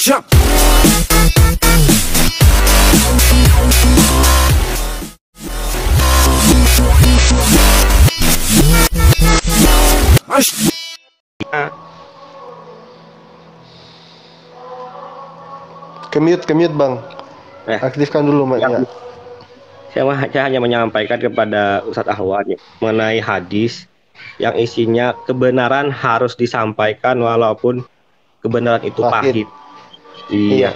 Jump. Kemute bang, aktifkan dulu mic-nya. Saya hanya menyampaikan kepada Ustadz Ahwan mengenai hadis yang isinya kebenaran harus disampaikan walaupun kebenaran itu pahit. Iya.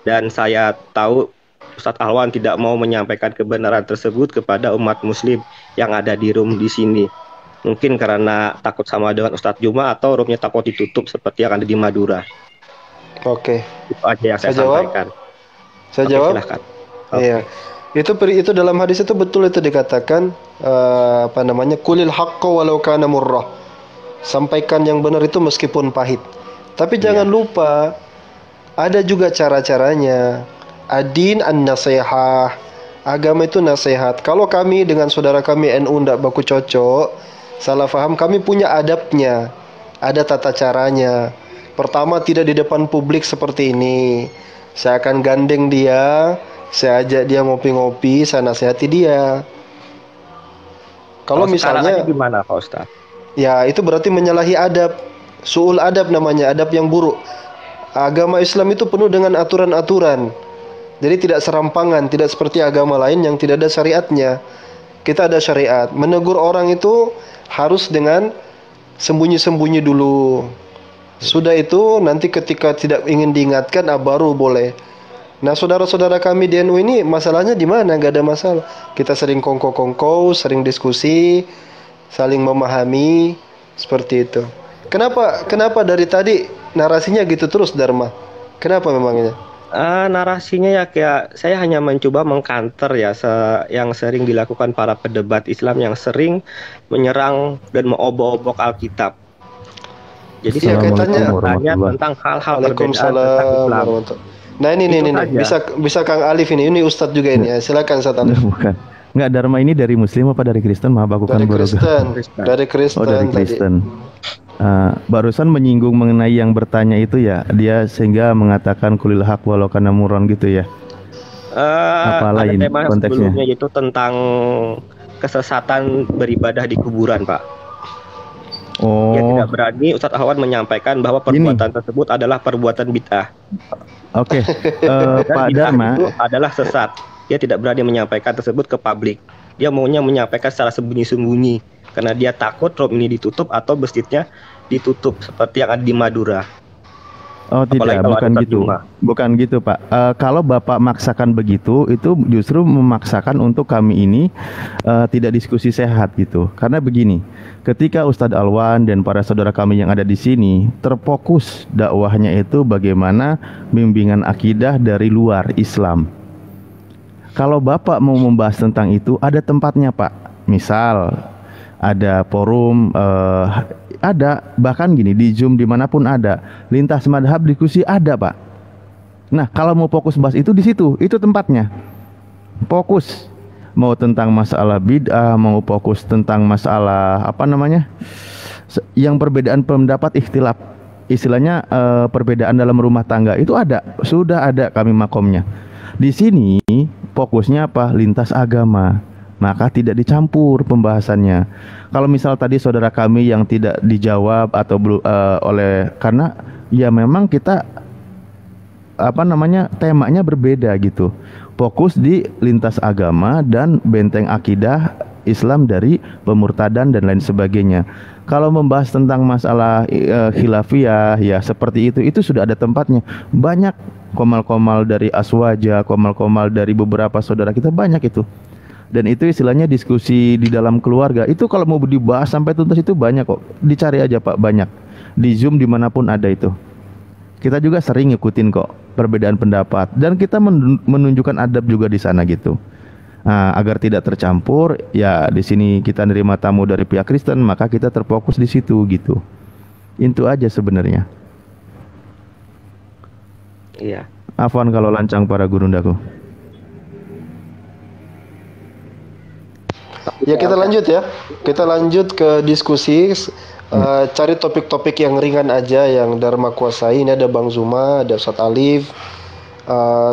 Dan saya tahu Ustadz Ahwan tidak mau menyampaikan kebenaran tersebut kepada umat muslim yang ada di room di sini. Mungkin karena takut sama dengan Ustadz Juma atau roomnya takut ditutup seperti yang ada di Madura. Oke. Itu aja yang saya sampaikan. Saya jawab. Silahkan. Iya. Itu dalam hadis itu betul itu dikatakan kulil haqqa walau kana murrah. Sampaikan yang benar itu meskipun pahit. Tapi jangan lupa ada juga cara-caranya. Ad-din an-nasihah. Agama itu nasihat. Kalau kami dengan saudara kami NU ndak baku cocok, salah faham, kami punya adabnya. Ada tata caranya. Pertama, tidak di depan publik seperti ini. Saya akan gandeng dia, saya ajak dia ngopi-ngopi, saya nasihati dia. Kalau misalnya gimana Pak Ustaz? Ya, itu berarti menyalahi adab. Su'ul adab namanya, adab yang buruk. Agama Islam itu penuh dengan aturan-aturan. Jadi tidak serampangan, tidak seperti agama lain yang tidak ada syariatnya. Kita ada syariat. Menegur orang itu harus dengan sembunyi-sembunyi dulu. Sudah itu nanti ketika tidak ingin diingatkan, baru boleh. Nah, saudara-saudara kami di NU ini masalahnya di mana? Gak ada masalah. Kita sering kongko-kongko, sering diskusi, saling memahami, seperti itu. Kenapa dari tadi narasinya gitu terus, Dharma? Kenapa memangnya? Narasinya ya kayak saya hanya mencoba mengkanter ya yang sering dilakukan para pedebat Islam yang sering menyerang dan mengobok-obok Alkitab. Jadi saya tanya tentang hal-hal perbedaan tentang Islam. Nah ini bisa Kang Alif ini Ustadz juga ini ya. Silakan Ustadz Alif. Bukan. Enggak, Dharma ini dari Muslim apa dari Kristen? Maaf aku kan baru. Dari Kristen. Oh, dari Kristen. Barusan menyinggung mengenai yang bertanya itu ya, dia sehingga mengatakan kulil haq walau kana murran gitu ya. Apa lain konteksnya? Sebelumnya itu tentang kesesatan beribadah di kuburan, Pak. Oh. Dia tidak berani Ustadz Ahwan menyampaikan bahwa perbuatan tersebut adalah perbuatan bid'ah. Oke. Pak Dharma itu adalah sesat. Dia tidak berani menyampaikan tersebut ke publik. Dia maunya menyampaikan secara sembunyi-sembunyi karena dia takut room ini ditutup atau masjidnya ditutup seperti yang ada di Madura. Oh tidak, bukan gitu. Bukan gitu Pak. Kalau Bapak maksakan begitu, itu justru memaksakan untuk kami ini tidak diskusi sehat gitu. Karena begini, ketika Ustadz Alwan dan para saudara kami yang ada di sini terfokus dakwahnya itu bagaimana bimbingan akidah dari luar Islam. Kalau Bapak mau membahas tentang itu, ada tempatnya Pak. Misal ada forum, ada bahkan gini di Zoom dimanapun ada, lintas madhab diskusi ada Pak. Nah kalau mau fokus bahas itu di situ, itu tempatnya. Fokus mau tentang masalah bid'ah, mau fokus tentang masalah yang perbedaan pendapat ikhtilaf, istilahnya perbedaan dalam rumah tangga itu ada, sudah ada kami makomnya. Di sini fokusnya apa? Lintas agama. Maka tidak dicampur pembahasannya. Kalau misal tadi saudara kami yang tidak dijawab atau karena ya memang kita temanya berbeda gitu. Fokus di lintas agama dan benteng akidah Islam dari pemurtadan dan lain sebagainya. Kalau membahas tentang masalah khilafiyah ya seperti itu sudah ada tempatnya. Banyak komal-komal dari Aswaja, komal-komal dari beberapa saudara kita, banyak itu. Dan itu istilahnya diskusi di dalam keluarga. Itu kalau mau dibahas sampai tuntas itu banyak kok. Dicari aja Pak, banyak. Di Zoom dimanapun ada itu. Kita juga sering ngikutin kok perbedaan pendapat. Dan kita menunjukkan adab juga di sana gitu. Nah, agar tidak tercampur, ya di sini kita nerima tamu dari pihak Kristen, maka kita terfokus di situ gitu. Itu aja sebenarnya. Iya. Afwan kalau lancang para gurundaku. Ya kita lanjut ya. Kita lanjut ke diskusi Cari topik-topik yang ringan aja, yang Dharma kuasai. Ini ada Bang Zuma, ada Ustadz Alif.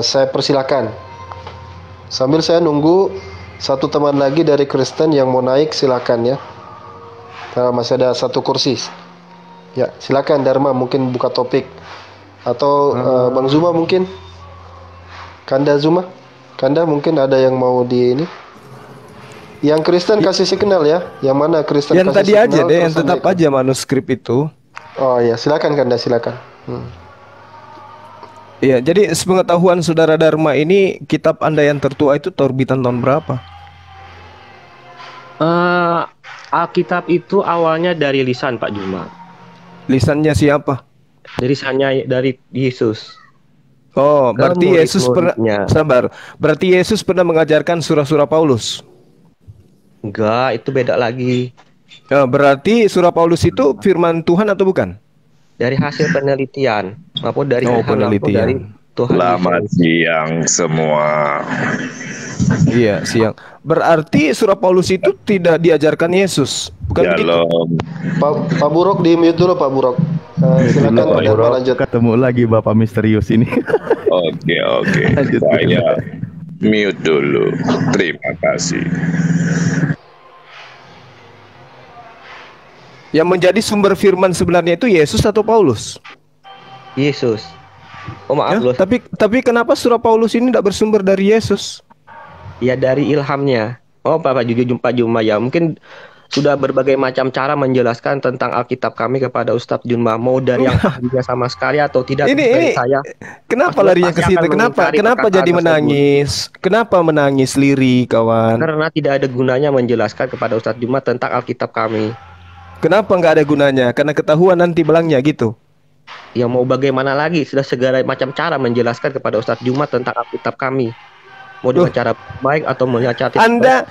Saya persilakan. Sambil saya nunggu satu teman lagi dari Kristen yang mau naik, silakan ya. Karena masih ada satu kursi. Ya, silakan Dharma, mungkin buka topik. Atau Bang Zuma mungkin. Kanda Zuma. Kanda mungkin ada yang mau di ini. Yang Kristen kasih signal ya. Yang mana Kristen yang kasih tadi signal, aja deh, yang terus tetap naik. aja manuskrip itu. Oh ya, silakan Kanda, silakan. Iya, jadi sepengetahuan saudara Dharma ini, kitab Anda yang tertua itu terbitan tahun berapa? Alkitab itu awalnya dari lisan Pak Juma. Lisannya siapa? Lisannya dari Yesus. Oh, berarti Yesus pernah murid-muridnya. Berarti Yesus pernah mengajarkan surah-surah Paulus. Enggak, itu beda lagi. Berarti surah Paulus itu firman Tuhan atau bukan? Dari hasil penelitian maupun dari penelitian dari Tuhan. Selamat Yesus. siang semua. Iya, siang. Berarti surah Paulus itu tidak diajarkan Yesus, bukan begitu? Shalom. Pak Buruk di mute dulu Pak Buruk. Silakan Pak Dharma lanjut. Ketemu lagi Bapak misterius ini. Oke. Lanjut. Saya mute dulu. Terima kasih. Yang menjadi sumber firman sebenarnya itu Yesus atau Paulus? Yesus. Oh maaf Ya, loh. tapi kenapa surah Paulus ini tidak bersumber dari Yesus? Ya dari ilhamnya. Oh Pak Juma ya, mungkin sudah berbagai macam cara menjelaskan tentang Alkitab kami kepada Ustadz Junma, mau dari yang ahlinya sama sekali atau tidak. Ini saya. Kenapa Pasti larinya ke situ? akan Kenapa mengingkari jadi perkataan menangis? Kenapa menangis lirik, kawan? Karena tidak ada gunanya menjelaskan kepada Ustadz Juma tentang Alkitab kami. Kenapa nggak ada gunanya? Karena ketahuan nanti belangnya gitu. Ya mau bagaimana lagi, sudah segala macam cara menjelaskan kepada Ustadz Juma tentang Alkitab kami. Mau dengan cara baik atau dengan cara Anda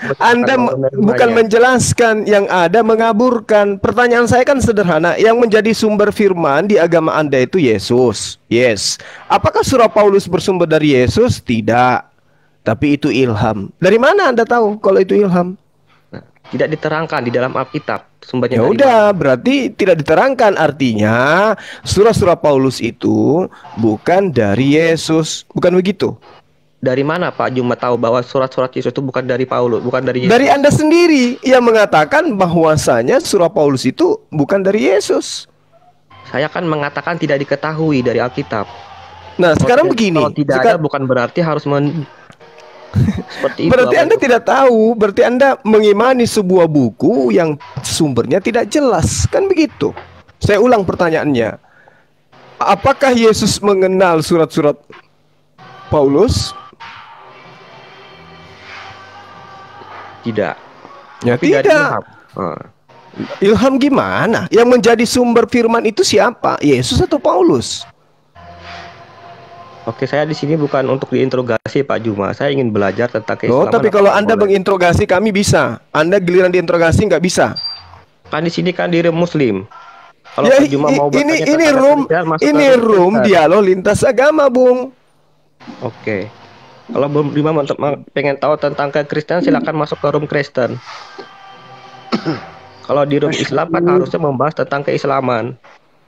bukan menjelaskan, yang ada mengaburkan. Pertanyaan saya kan sederhana, yang menjadi sumber firman di agama Anda itu Yesus. Yes. Apakah surah Paulus bersumber dari Yesus? Tidak. Tapi itu ilham. Dari mana Anda tahu kalau itu ilham? Nah, tidak diterangkan di dalam Alkitab sumbernya. Ya udah, berarti tidak diterangkan. Artinya surah-surah Paulus itu bukan dari Yesus. Bukan begitu? Dari mana Pak Juma tahu bahwa surat-surat Yesus itu bukan dari Paulus, bukan dari Yesus? Dari Anda sendiri yang mengatakan bahwasanya surah Paulus itu bukan dari Yesus. Saya kan mengatakan tidak diketahui dari Alkitab. Nah, sekarang begini. Kalau tidak ada bukan berarti harus seperti itu. Berarti Anda tidak tahu, berarti Anda mengimani sebuah buku yang sumbernya tidak jelas. Kan begitu. Saya ulang pertanyaannya. Apakah Yesus mengenal surat-surat Paulus? Tidak. Ya, Tapi tidak. Ilham gimana? Yang menjadi sumber firman itu siapa? Yesus atau Paulus? Oke, saya di sini bukan untuk diinterogasi Pak Juma. Saya ingin belajar tentang keislaman. Oh, tapi kalau Anda menginterogasi kami bisa. Anda giliran diinterogasi nggak bisa. Kan di sini kan diri Muslim. Kalau Ya, Pak Juma mau bertanya ini room dialog lintas agama, Bung. Oke. Kalau Bung Bima pengen tahu tentang kekristenan, silakan masuk ke room Kristen. Kalau di room Islam kan harusnya membahas tentang keislaman.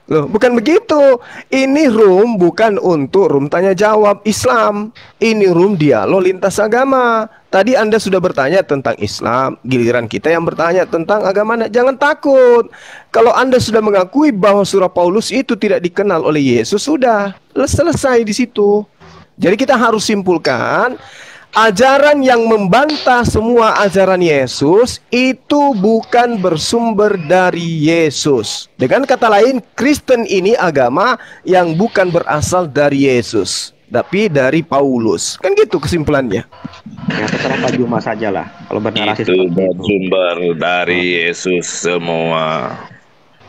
Loh, bukan begitu. Ini room bukan untuk room tanya jawab Islam. Ini room dialog lintas agama. Tadi Anda sudah bertanya tentang Islam, giliran kita yang bertanya tentang agama. Jangan takut. Kalau Anda sudah mengakui bahwa surah Paulus itu tidak dikenal oleh Yesus, sudah selesai di situ. Jadi kita harus simpulkan, ajaran yang membantah semua ajaran Yesus itu bukan bersumber dari Yesus. Dengan kata lain, Kristen ini agama yang bukan berasal dari Yesus, tapi dari Paulus. Kan gitu kesimpulannya. Ya terserah Pak Juma sajalah. Kalau bernarasi Itu bersumber dari Yesus semua.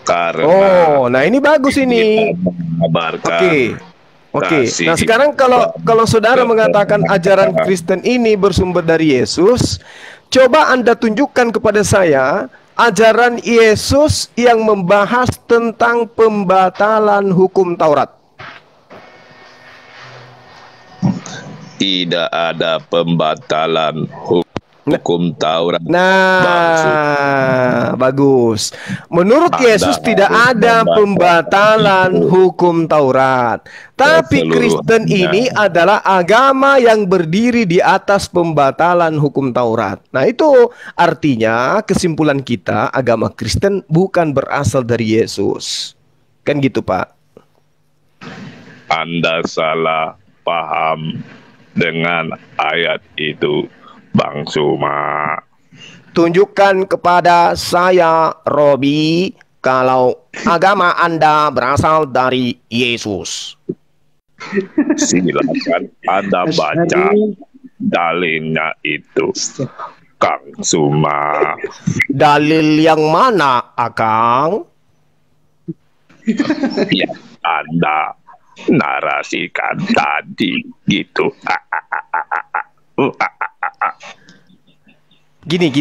Karena nah ini bagus ini. Oke. Nah sekarang kalau saudara mengatakan ajaran Kristen ini bersumber dari Yesus, coba Anda tunjukkan kepada saya ajaran Yesus yang membahas tentang pembatalan hukum Taurat. Tidak ada pembatalan hukum. hukum Taurat. Nah, bagus. Menurut Yesus tidak ada pembatalan hukum Taurat. Tapi Kristen ini adalah agama yang berdiri di atas pembatalan hukum Taurat. Nah, itu artinya kesimpulan kita, agama Kristen bukan berasal dari Yesus. Kan gitu, Pak? Anda salah paham dengan ayat itu, Bang Suma. Tunjukkan kepada saya, Robi, kalau agama Anda berasal dari Yesus. Silakan Anda baca dalilnya itu, Kang Suma. Dalil yang mana, Akang? Yang Anda narasikan tadi gitu. Gini.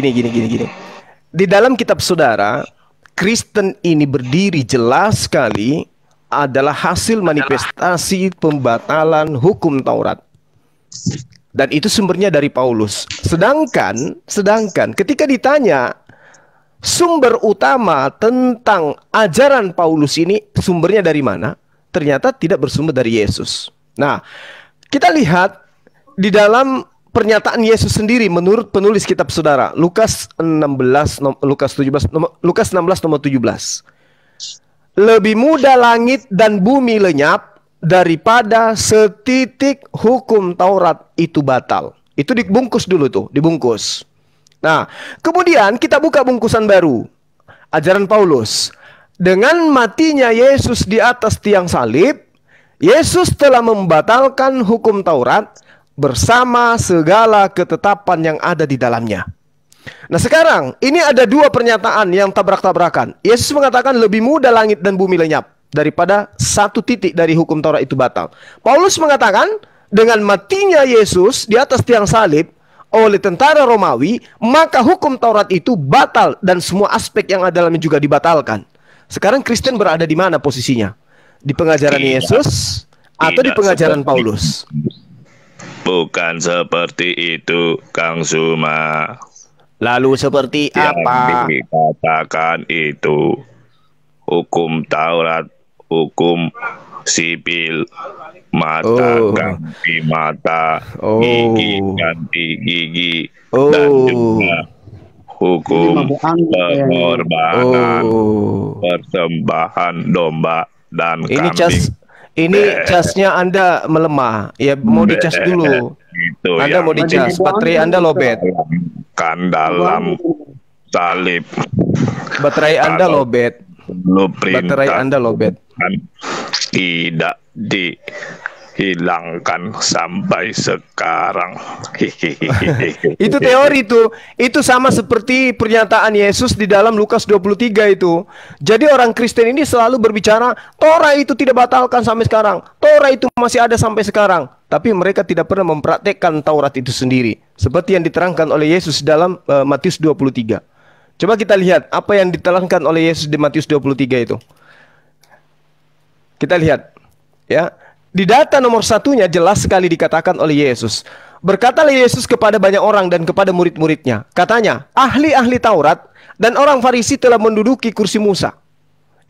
Di dalam kitab saudara, Kristen ini berdiri jelas sekali adalah hasil manifestasi pembatalan hukum Taurat. Dan itu sumbernya dari Paulus. Sedangkan ketika ditanya sumber utama tentang ajaran Paulus ini sumbernya dari mana? Ternyata tidak bersumber dari Yesus. Nah, kita lihat di dalam pernyataan Yesus sendiri menurut penulis kitab saudara, Lukas 16 nomor 17. Lebih mudah langit dan bumi lenyap daripada setitik hukum Taurat itu batal. Itu dibungkus dulu tuh, dibungkus. Nah, kemudian kita buka bungkusan baru. Ajaran Paulus. Dengan matinya Yesus di atas tiang salib, Yesus telah membatalkan hukum Taurat bersama segala ketetapan yang ada di dalamnya. Nah, sekarang ini ada dua pernyataan yang tabrak-tabrakan. Yesus mengatakan lebih mudah langit dan bumi lenyap daripada satu titik dari hukum Taurat itu batal. Paulus mengatakan dengan matinya Yesus di atas tiang salib oleh tentara Romawi, maka hukum Taurat itu batal dan semua aspek yang ada dalamnya juga dibatalkan. Sekarang Kristen berada di mana posisinya? Di pengajaran Yesus atau di pengajaran Paulus? Bukan seperti itu, Kang Suma. Lalu seperti apa? Yang dikatakan itu hukum Taurat, hukum sipil, mata ganti mata, gigi ganti gigi, dan juga hukum pengorbanan, persembahan domba dan kambing. Ini casnya Anda melemah. Ya, mau dicas dulu. Itu Anda mau dicas, baterai Anda lobet. Kan dalam salib. Baterai Anda lobet. Baterai Anda lobet. Tidak dihilangkan sampai sekarang. Itu teori tuh. Itu sama seperti pernyataan Yesus di dalam Lukas 23 itu. Jadi orang Kristen ini selalu berbicara Torah itu tidak batalkan sampai sekarang, Torah itu masih ada sampai sekarang. Tapi mereka tidak pernah mempraktekkan Taurat itu sendiri, seperti yang diterangkan oleh Yesus dalam Matius 23. Coba kita lihat apa yang diterangkan oleh Yesus di Matius 23 itu. Kita lihat ya. Di data nomor satunya jelas sekali dikatakan oleh Yesus. Berkatalah Yesus kepada banyak orang dan kepada murid-muridnya. Katanya, ahli-ahli Taurat dan orang Farisi telah menduduki kursi Musa.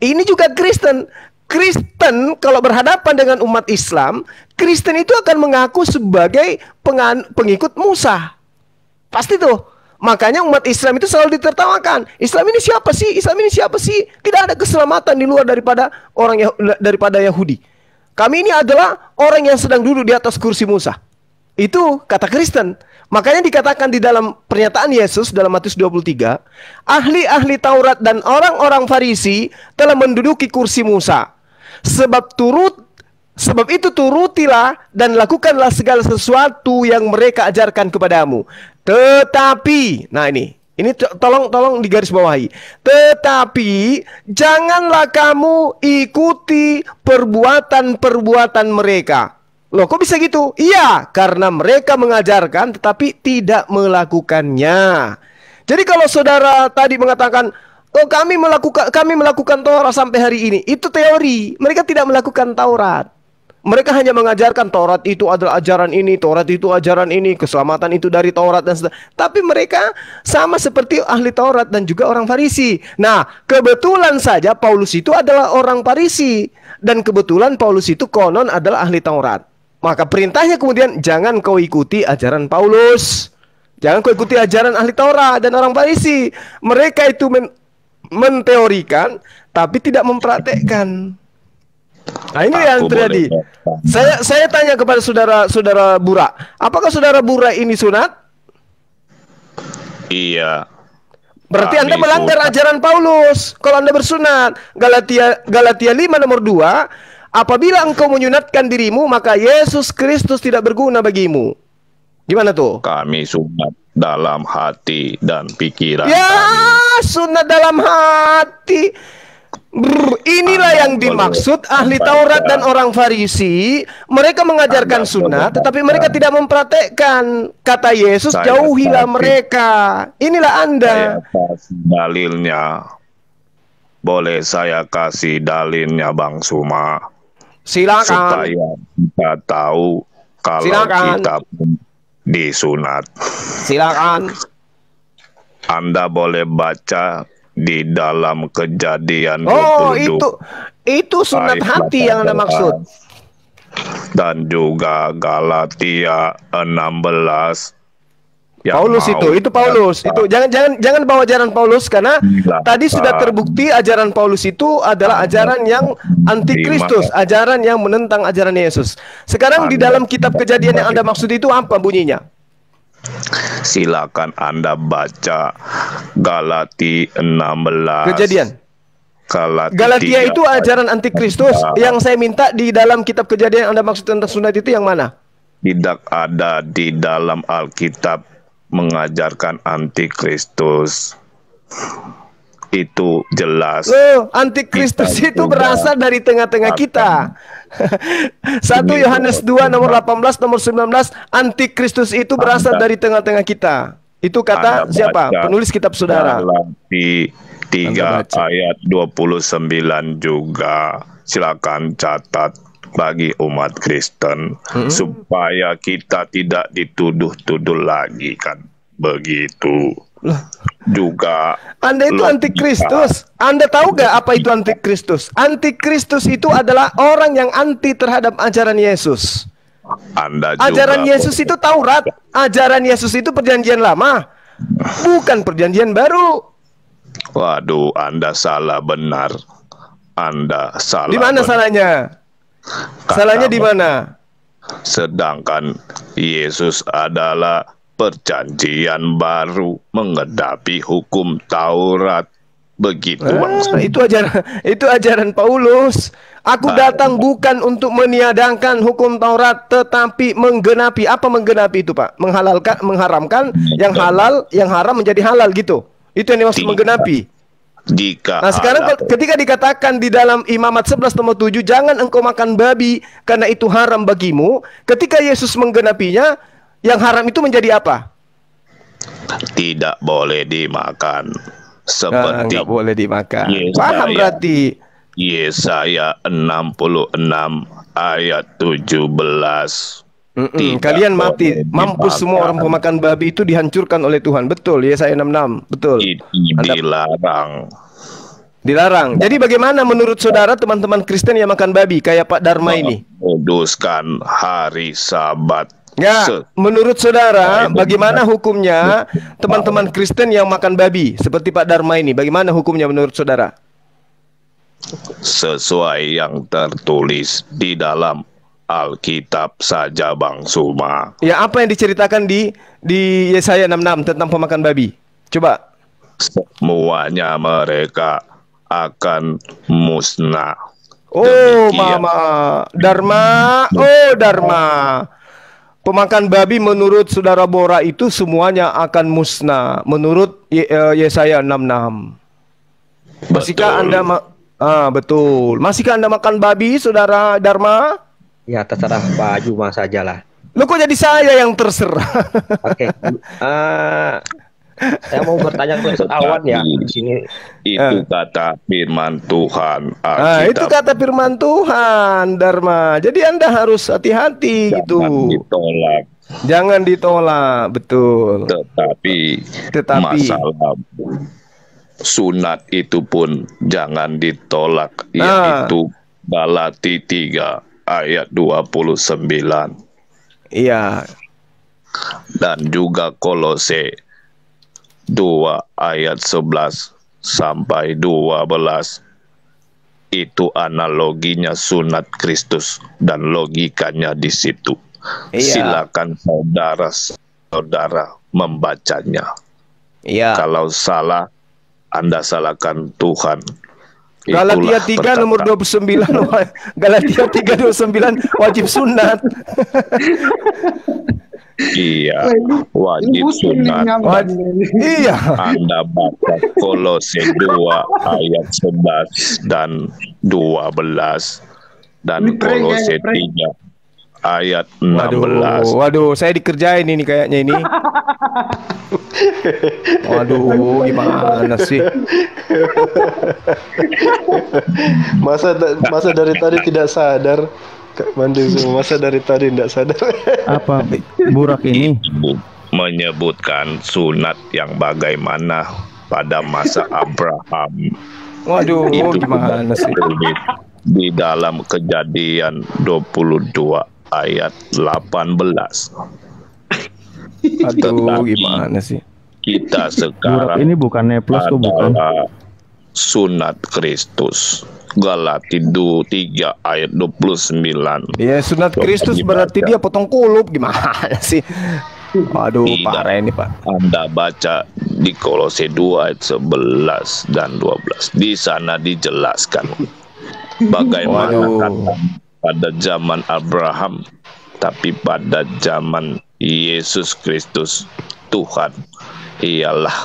Ini juga Kristen. Kristen kalau berhadapan dengan umat Islam, Kristen itu akan mengaku sebagai pengikut Musa. Pasti tuh. Makanya umat Islam itu selalu ditertawakan. Islam ini siapa sih? Islam ini siapa sih? Tidak ada keselamatan di luar daripada daripada Yahudi. Kami ini adalah orang yang sedang duduk di atas kursi Musa. Itu kata Kristen. Makanya dikatakan di dalam pernyataan Yesus dalam Matius 23, ahli-ahli Taurat dan orang-orang Farisi telah menduduki kursi Musa. Sebab itu turutilah dan lakukanlah segala sesuatu yang mereka ajarkan kepadamu. Tetapi, nah ini tolong digarisbawahi. Tetapi janganlah kamu ikuti perbuatan-perbuatan mereka. Loh, kok bisa gitu? Iya, karena mereka mengajarkan tetapi tidak melakukannya. Jadi kalau saudara tadi mengatakan, oh kami melakukan Taurat sampai hari ini, itu teori. Mereka tidak melakukan Taurat. Mereka hanya mengajarkan Taurat itu adalah ajaran ini, Taurat itu ajaran ini, keselamatan itu dari Taurat dan tapi mereka sama seperti ahli Taurat dan juga orang Farisi. Nah, kebetulan saja Paulus itu adalah orang Farisi dan kebetulan Paulus itu konon adalah ahli Taurat. Maka perintahnya kemudian jangan kau ikuti ajaran Paulus. Jangan kau ikuti ajaran ahli Taurat dan orang Farisi. Mereka itu menteorikan tapi tidak mempraktekkan. Nah, ini yang terjadi. Saya tanya kepada saudara Bura, apakah saudara Bura ini sunat? Iya. Berarti Anda melanggar ajaran Paulus. Kalau Anda bersunat, Galatia 5 nomor 2, apabila engkau menyunatkan dirimu, maka Yesus Kristus tidak berguna bagimu. Gimana tuh? Kami sunat dalam hati dan pikiran ya, kami. Sunat dalam hati. Inilah yang dimaksud ahli Taurat dan orang Farisi. Mereka mengajarkan sunat, tetapi mereka tidak mempraktekkan. Kata Yesus, jauhilah mereka. Inilah Anda. Saya kasih dalilnya. Boleh saya kasih dalilnya, Bang Suma? Silakan. Supaya kita tahu kalau kita pun disunat. Silakan. Anda boleh baca di dalam Kejadian 22. Itu sunat hati yang Anda maksud. Dan juga Galatia 16. Paulus itu Paulus. Itu jangan bawa ajaran Paulus karena tadi sudah terbukti ajaran Paulus itu adalah ajaran yang antikristus, ajaran yang menentang ajaran Yesus. Sekarang di dalam kitab Kejadian yang Anda maksud itu apa bunyinya? Silakan Anda baca Galatia 16. Kejadian. Galatia itu ajaran antikristus. Yang saya minta di dalam kitab Kejadian yang Anda maksud tentang sunat itu yang mana? Tidak ada di dalam Alkitab mengajarkan antikristus. Itu jelas. Antikristus itu berasal dari tengah-tengah kita. 1 Yohanes 2 nomor 18 nomor 19, antikristus itu berasal dari tengah-tengah kita. Itu kata siapa? Penulis kitab saudara. Di 3 ayat 29 juga. Silakan catat bagi umat Kristen supaya kita tidak dituduh-tuduh lagi, kan begitu. Juga Anda itu antikristus. Anda tahu gak apa itu antikristus? Antikristus itu adalah orang yang anti terhadap ajaran Yesus. Ajaran Yesus itu Taurat. Ajaran Yesus itu perjanjian lama, bukan perjanjian baru. Waduh, Anda salah benar. Anda salah. Di mana salahnya? Salahnya di mana? Sedangkan Yesus adalah perjanjian baru menghadapi hukum Taurat. Begitu, itu ajaran Paulus. Aku datang bukan untuk meniadakan hukum Taurat, tetapi menggenapi. Apa menggenapi itu, Pak? Mengharamkan yang halal, yang haram menjadi halal gitu. Itu yang dimaksud menggenapi. Nah sekarang ketika dikatakan di dalam Imamat 11 nomor 7, jangan engkau makan babi karena itu haram bagimu. Ketika Yesus menggenapinya, yang haram itu menjadi apa? Tidak boleh dimakan. Seperti nggak boleh dimakan. Paham berarti? Yesaya 66 ayat 17. Kalian mati, mampus semua orang pemakan babi itu dihancurkan oleh Tuhan. Betul, Yesaya 66. Betul. Dilarang. Dilarang. Jadi bagaimana menurut saudara teman-teman Kristen yang makan babi kayak Pak Dharma ini? Kuduskan hari Sabat. Ya, menurut saudara bagaimana hukumnya teman-teman Kristen yang makan babi seperti Pak Dharma ini? Bagaimana hukumnya menurut saudara? Sesuai yang tertulis di dalam Alkitab saja, Bang Suma. Ya, apa yang diceritakan di Yesaya 66 tentang pemakan babi? Coba. Semuanya mereka akan musnah. Oh, Mama Dharma, oh Dharma. Pemakan babi menurut saudara Bora itu semuanya akan musnah menurut Yesaya 66. Masihkah Anda betul. Masihkah Anda makan babi, saudara Dharma? Ya, terserah Pak Juma sajalah. Lu kok jadi saya yang terserah? Oke. Saya mau bertanya ke Ustaz Awan ya di sini. Itu kata firman Tuhan. Itu kata firman Tuhan, Dharma. Jadi Anda harus hati-hati gitu. Ditolak. Jangan ditolak, betul. Tetapi masalah sunat itu pun jangan ditolak, yaitu Galati 3 ayat 29. Iya. Dan juga Kolose 2 ayat 11 sampai 12. Itu analoginya sunat Kristus dan logikanya di situ. Iya. Silakan saudara-saudara membacanya. Iya. Kalau salah, Anda salahkan Tuhan. Galatia 3 nomor 29. Galatia 3:29 wajib sunat. Iya, wajib sunat. Iya. Anda baca Kolose 2 ayat 11 dan 12 dan Kolose 3 ayat 16. Waduh, saya dikerjain ini kayaknya ini. Waduh, gimana sih? Masa dari tadi tidak sadar, Kak Mandil semua. Masa dari tadi tidak sadar. Apa Burak ini? Menyebutkan sunat yang bagaimana pada masa Abraham. Waduh, gimana sih? Di dalam Kejadian 22 ayat 18. Aduh, gimana sih? Kita sekarang ini bukannya plus kok, bukan? Sunat Kristus. Galati 3 ayat 29. Ya, sunat Kristus berarti dia potong kulup. Gimana sih? Waduh, parah ini, Pak. Anda baca di Kolose 2 ayat 11 dan 12. Di sana dijelaskan bagaimana kata pada zaman Abraham, tapi pada zaman Yesus Kristus Tuhan ialah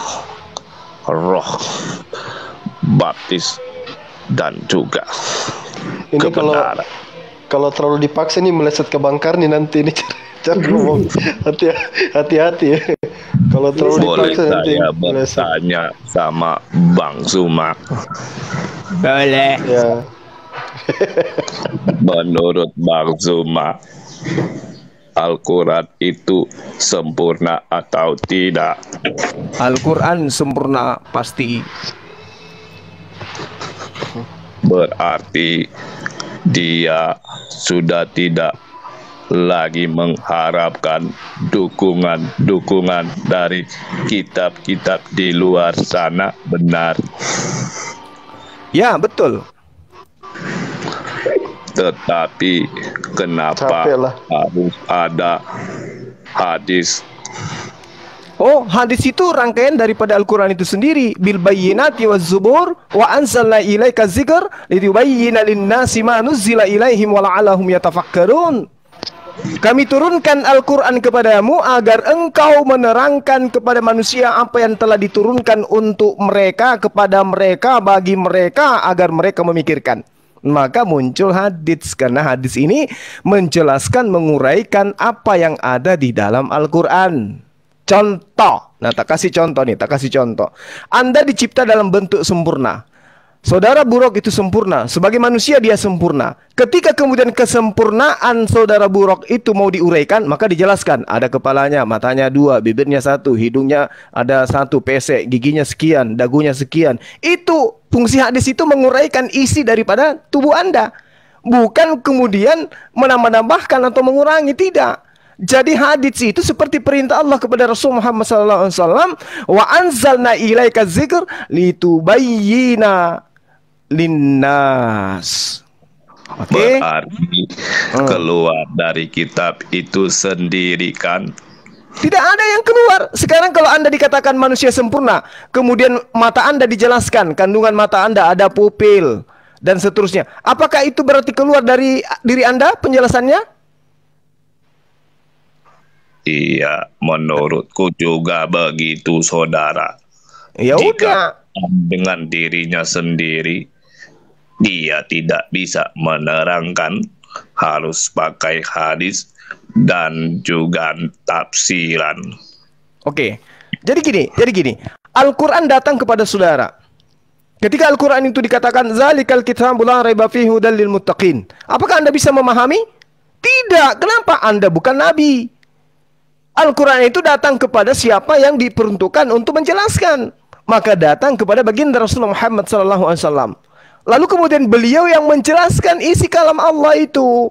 roh, baptis, dan juga ini kebenaran. Kalau terlalu dipaksa nih meleset ke Bang Karni nanti ini cara ngomong. Hati-hati ya. Kalau terlalu boleh dipaksa nanti saya bertanya sama Bang Suma? Boleh. Ya. Menurut Bang Zuma, Al-Quran itu sempurna atau tidak? Al-Quran sempurna pasti. Berarti dia sudah tidak lagi mengharapkan dukungan dari kitab-kitab di luar sana, benar? Ya, betul. Tetapi kenapa harus ada hadis? Oh, hadis itu rangkaian daripada Al-Quran itu sendiri. Bil bayyinati waz zubur wa anzalna ilaika dzikr litubayyana lin-nasi ma nuzzila ilaihim wa la'allahum yatafakkarun. Kami turunkan Al-Quran kepadamu agar engkau menerangkan kepada manusia apa yang telah diturunkan untuk mereka, kepada mereka, bagi mereka, agar mereka memikirkan. Maka muncul hadis, karena hadis ini menjelaskan, menguraikan apa yang ada di dalam Al-Quran. Contoh, nah tak kasih contoh nih, tak kasih contoh. Anda dicipta dalam bentuk sempurna. Saudara Buruk itu sempurna, sebagai manusia dia sempurna. Ketika kemudian kesempurnaan saudara Buruk itu mau diuraikan, maka dijelaskan. Ada kepalanya, matanya 2, bibirnya 1, hidungnya ada 1, pesek, giginya sekian, dagunya sekian. Itu fungsi hadis itu menguraikan isi daripada tubuh Anda. Bukan kemudian menambah-nambahkan atau mengurangi, tidak. Jadi hadits itu seperti perintah Allah kepada Rasul Muhammad SAW, wa anzalna ilaika dzikr litubayyina linnas. Oke. Berarti keluar dari kitab itu sendiri kan? Tidak ada yang keluar. Sekarang kalau Anda dikatakan manusia sempurna, kemudian mata Anda dijelaskan, kandungan mata Anda ada pupil dan seterusnya. Apakah itu berarti keluar dari diri Anda penjelasannya? Iya, menurutku juga begitu, saudara. Ya udah. Dengan dirinya sendiri, dia tidak bisa menerangkan, harus pakai hadis dan juga tafsiran. Oke. Jadi gini. Al-Quran datang kepada saudara. Ketika Al-Quran itu dikatakan zalikal kitabul la raiba fihi hudal lil muttaqin. Apakah Anda bisa memahami? Tidak. Kenapa? Anda bukan nabi. Al-Quran itu datang kepada siapa yang diperuntukkan untuk menjelaskan. Maka datang kepada baginda Rasulullah Muhammad SAW. Lalu kemudian beliau yang menjelaskan isi kalam Allah itu.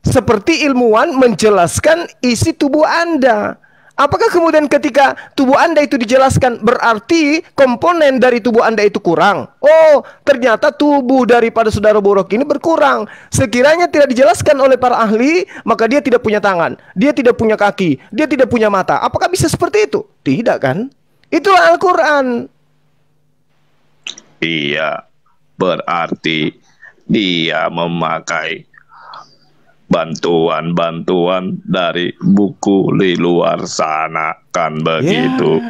Seperti ilmuwan menjelaskan isi tubuh Anda. Apakah kemudian ketika tubuh Anda itu dijelaskan berarti komponen dari tubuh Anda itu kurang? Oh, ternyata tubuh daripada saudara Borok ini berkurang. Sekiranya tidak dijelaskan oleh para ahli, maka dia tidak punya tangan, dia tidak punya kaki, dia tidak punya mata. Apakah bisa seperti itu? Tidak kan? Itulah Al-Quran. Iya, berarti dia memakai bantuan-bantuan dari buku di luar sana, kan begitu?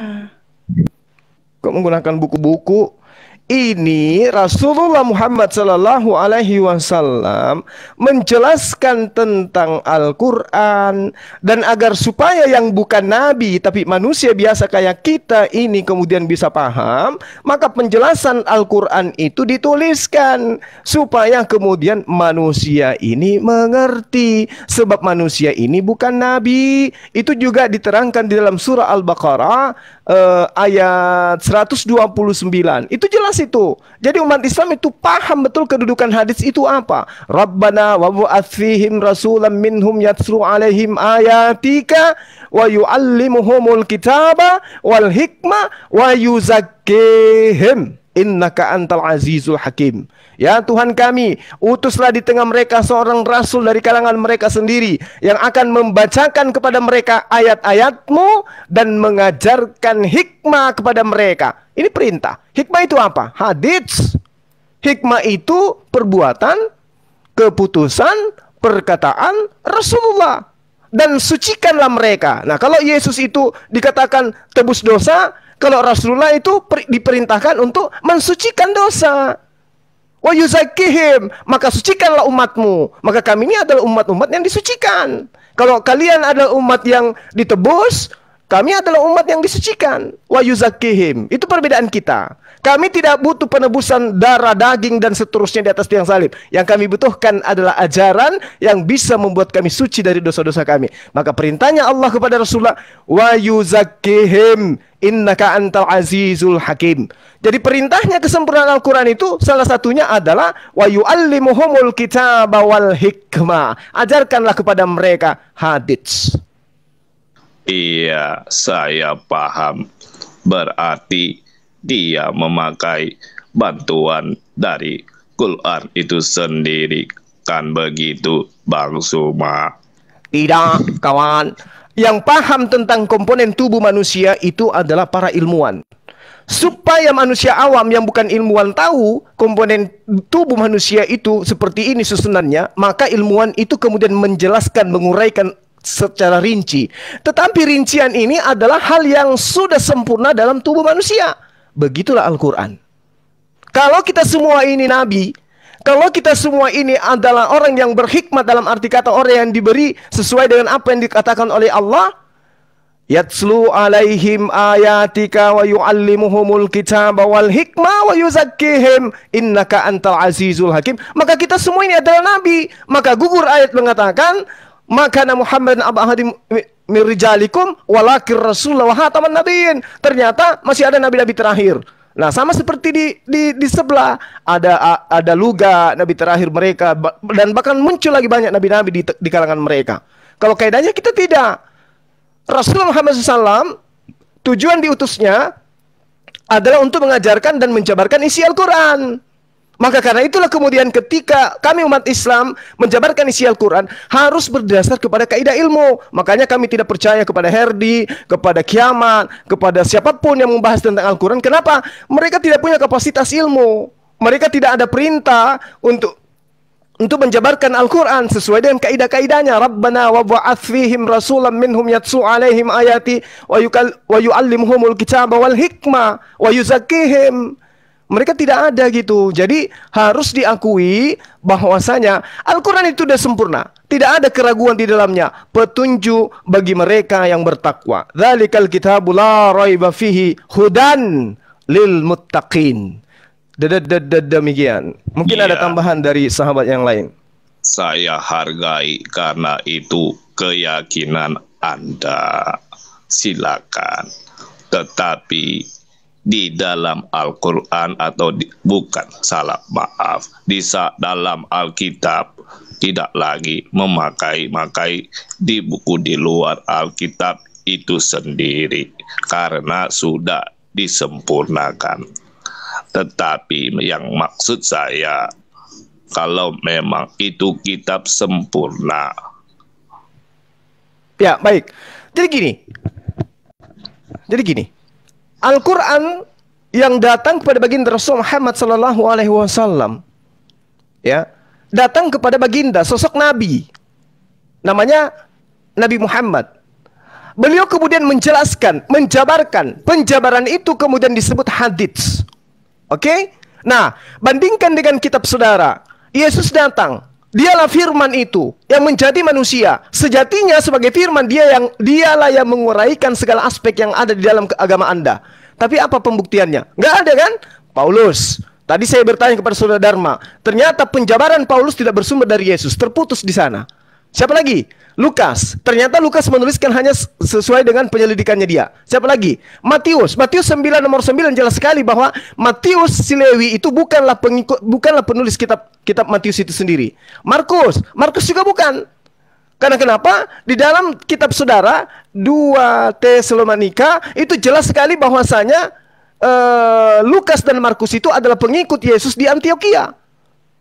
Kok menggunakan buku-buku? Ini Rasulullah Muhammad Sallallahu Alaihi Wasallam menjelaskan tentang Al-Quran, dan agar supaya yang bukan nabi tapi manusia biasa kayak kita ini kemudian bisa paham, maka penjelasan Al-Quran itu dituliskan supaya kemudian manusia ini mengerti, sebab manusia ini bukan nabi. Itu juga diterangkan di dalam surah Al-Baqarah ayat 129. Itu jelas itu. Jadi umat Islam itu paham betul kedudukan hadis itu apa. Rabbana wa bu'ats fihim rasulan minhum yatslu alaihim ayatika wa yu'allimuhumul kitaba wal hikmah wa yuzakkihim innaka antal azizul hakim. Ya Tuhan kami, utuslah di tengah mereka seorang rasul dari kalangan mereka sendiri yang akan membacakan kepada mereka ayat-ayatmu dan mengajarkan hikmah kepada mereka. Ini perintah. Hikmah itu apa? Hadits. Hikmah itu perbuatan, keputusan, perkataan Rasulullah. Dan sucikanlah mereka. Nah, kalau Yesus itu dikatakan tebus dosa, kalau Rasulullah itu diperintahkan untuk mensucikan dosa. Wa yuzakkihim, maka sucikanlah umatmu. Maka kami ini adalah umat-umat yang disucikan. Kalau kalian adalah umat yang ditebus, kami adalah umat yang disucikan. Wa yuzakkihim, itu perbedaan kita. Kami tidak butuh penebusan darah, daging, dan seterusnya di atas tiang salib. Yang kami butuhkan adalah ajaran yang bisa membuat kami suci dari dosa-dosa kami. Maka perintahnya Allah kepada Rasulullah, wa yuzakkihim innaka antal azizul hakim. Jadi perintahnya kesempurnaan Al-Quran itu salah satunya adalah wa yu'allimuhumul kitaba wal hikmah. Ajarkanlah kepada mereka hadits. Iya, saya paham. Berarti dia memakai bantuan dari Quran itu sendiri, kan begitu Bang Suma? Tidak, kawan. Yang paham tentang komponen tubuh manusia itu adalah para ilmuwan. Supaya manusia awam yang bukan ilmuwan tahu komponen tubuh manusia itu seperti ini susunannya, maka ilmuwan itu kemudian menjelaskan, menguraikan secara rinci. Tetapi rincian ini adalah hal yang sudah sempurna dalam tubuh manusia. Begitulah Al-Quran. Kalau kita semua ini nabi, kalau kita semua ini adalah orang yang berhikmat dalam arti kata orang yang diberi sesuai dengan apa yang dikatakan oleh Allah, yatslu alaihim ayatika wa yu'allimuhumul kitaba wal hikmah wa yuzakkihim innaka antal azizul hakim, maka kita semua ini adalah nabi. Maka gugur ayat mengatakan maka Muhammad aba ahadim min rijalikum walakir rasulullah wa hataman nabiyyin. Ternyata masih ada nabi-nabi terakhir. Nah, sama seperti di sebelah ada Luga nabi terakhir mereka, dan bahkan muncul lagi banyak nabi-nabi di kalangan mereka. Kalau kaidahnya kita tidak. Rasulullah Muhammad SAW tujuan diutusnya adalah untuk mengajarkan dan menjabarkan isi Al-Quran. Maka karena itulah kemudian ketika kami umat Islam menjabarkan isi Al-Quran harus berdasar kepada kaidah ilmu. Makanya kami tidak percaya kepada herdi, kepada kiamat, kepada siapapun yang membahas tentang Al-Quran. Kenapa? Mereka tidak punya kapasitas ilmu. Mereka tidak ada perintah untuk menjabarkan Al-Quran sesuai dengan kaidah-kaidahnya. Rabbana wa bu'ats fihim rasulan minhum yatsu alaihim ayati wa yu'allimuhumul kitaba wal hikmah wa yuzakkihim. Mereka tidak ada gitu. Jadi harus diakui bahwasanya Al-Quran itu sudah sempurna. Tidak ada keraguan di dalamnya. Petunjuk bagi mereka yang bertakwa. Dzalikal kitabu la raiba fihi hudan lil muttaqin. Demikian. Mungkin ada tambahan dari sahabat yang lain. Saya hargai karena itu keyakinan Anda. Silakan. Tetapi di dalam Al-Quran atau di dalam Alkitab tidak lagi memakai di buku di luar Alkitab itu sendiri karena sudah disempurnakan. Tetapi yang maksud saya, kalau memang itu kitab sempurna. Ya, baik. Jadi gini. Al-Quran yang datang kepada baginda Rasul Muhammad sallallahu alaihi wasallam, ya, datang kepada baginda sosok nabi. Namanya Nabi Muhammad. Beliau kemudian menjelaskan, menjabarkan. Penjabaran itu kemudian disebut hadits. Oke? Nah, bandingkan dengan kitab saudara. Yesus datang. Dialah firman itu yang menjadi manusia. Sejatinya sebagai firman dialah yang menguraikan segala aspek yang ada di dalam agama Anda. Tapi apa pembuktiannya? Nggak ada kan? Paulus. Tadi saya bertanya kepada saudara Dharma. Ternyata penjabaran Paulus tidak bersumber dari Yesus. Terputus di sana. Siapa lagi? Lukas. Ternyata Lukas menuliskan hanya sesuai dengan penyelidikannya dia. Siapa lagi? Matius. Matius 9 nomor 9 jelas sekali bahwa Matius si Lewi itu bukanlah penulis kitab Matius itu sendiri. Markus juga bukan. Karena kenapa? Di dalam kitab saudara 2 Tesalonika itu jelas sekali bahwasanya Lukas dan Markus itu adalah pengikut Yesus di Antioquia.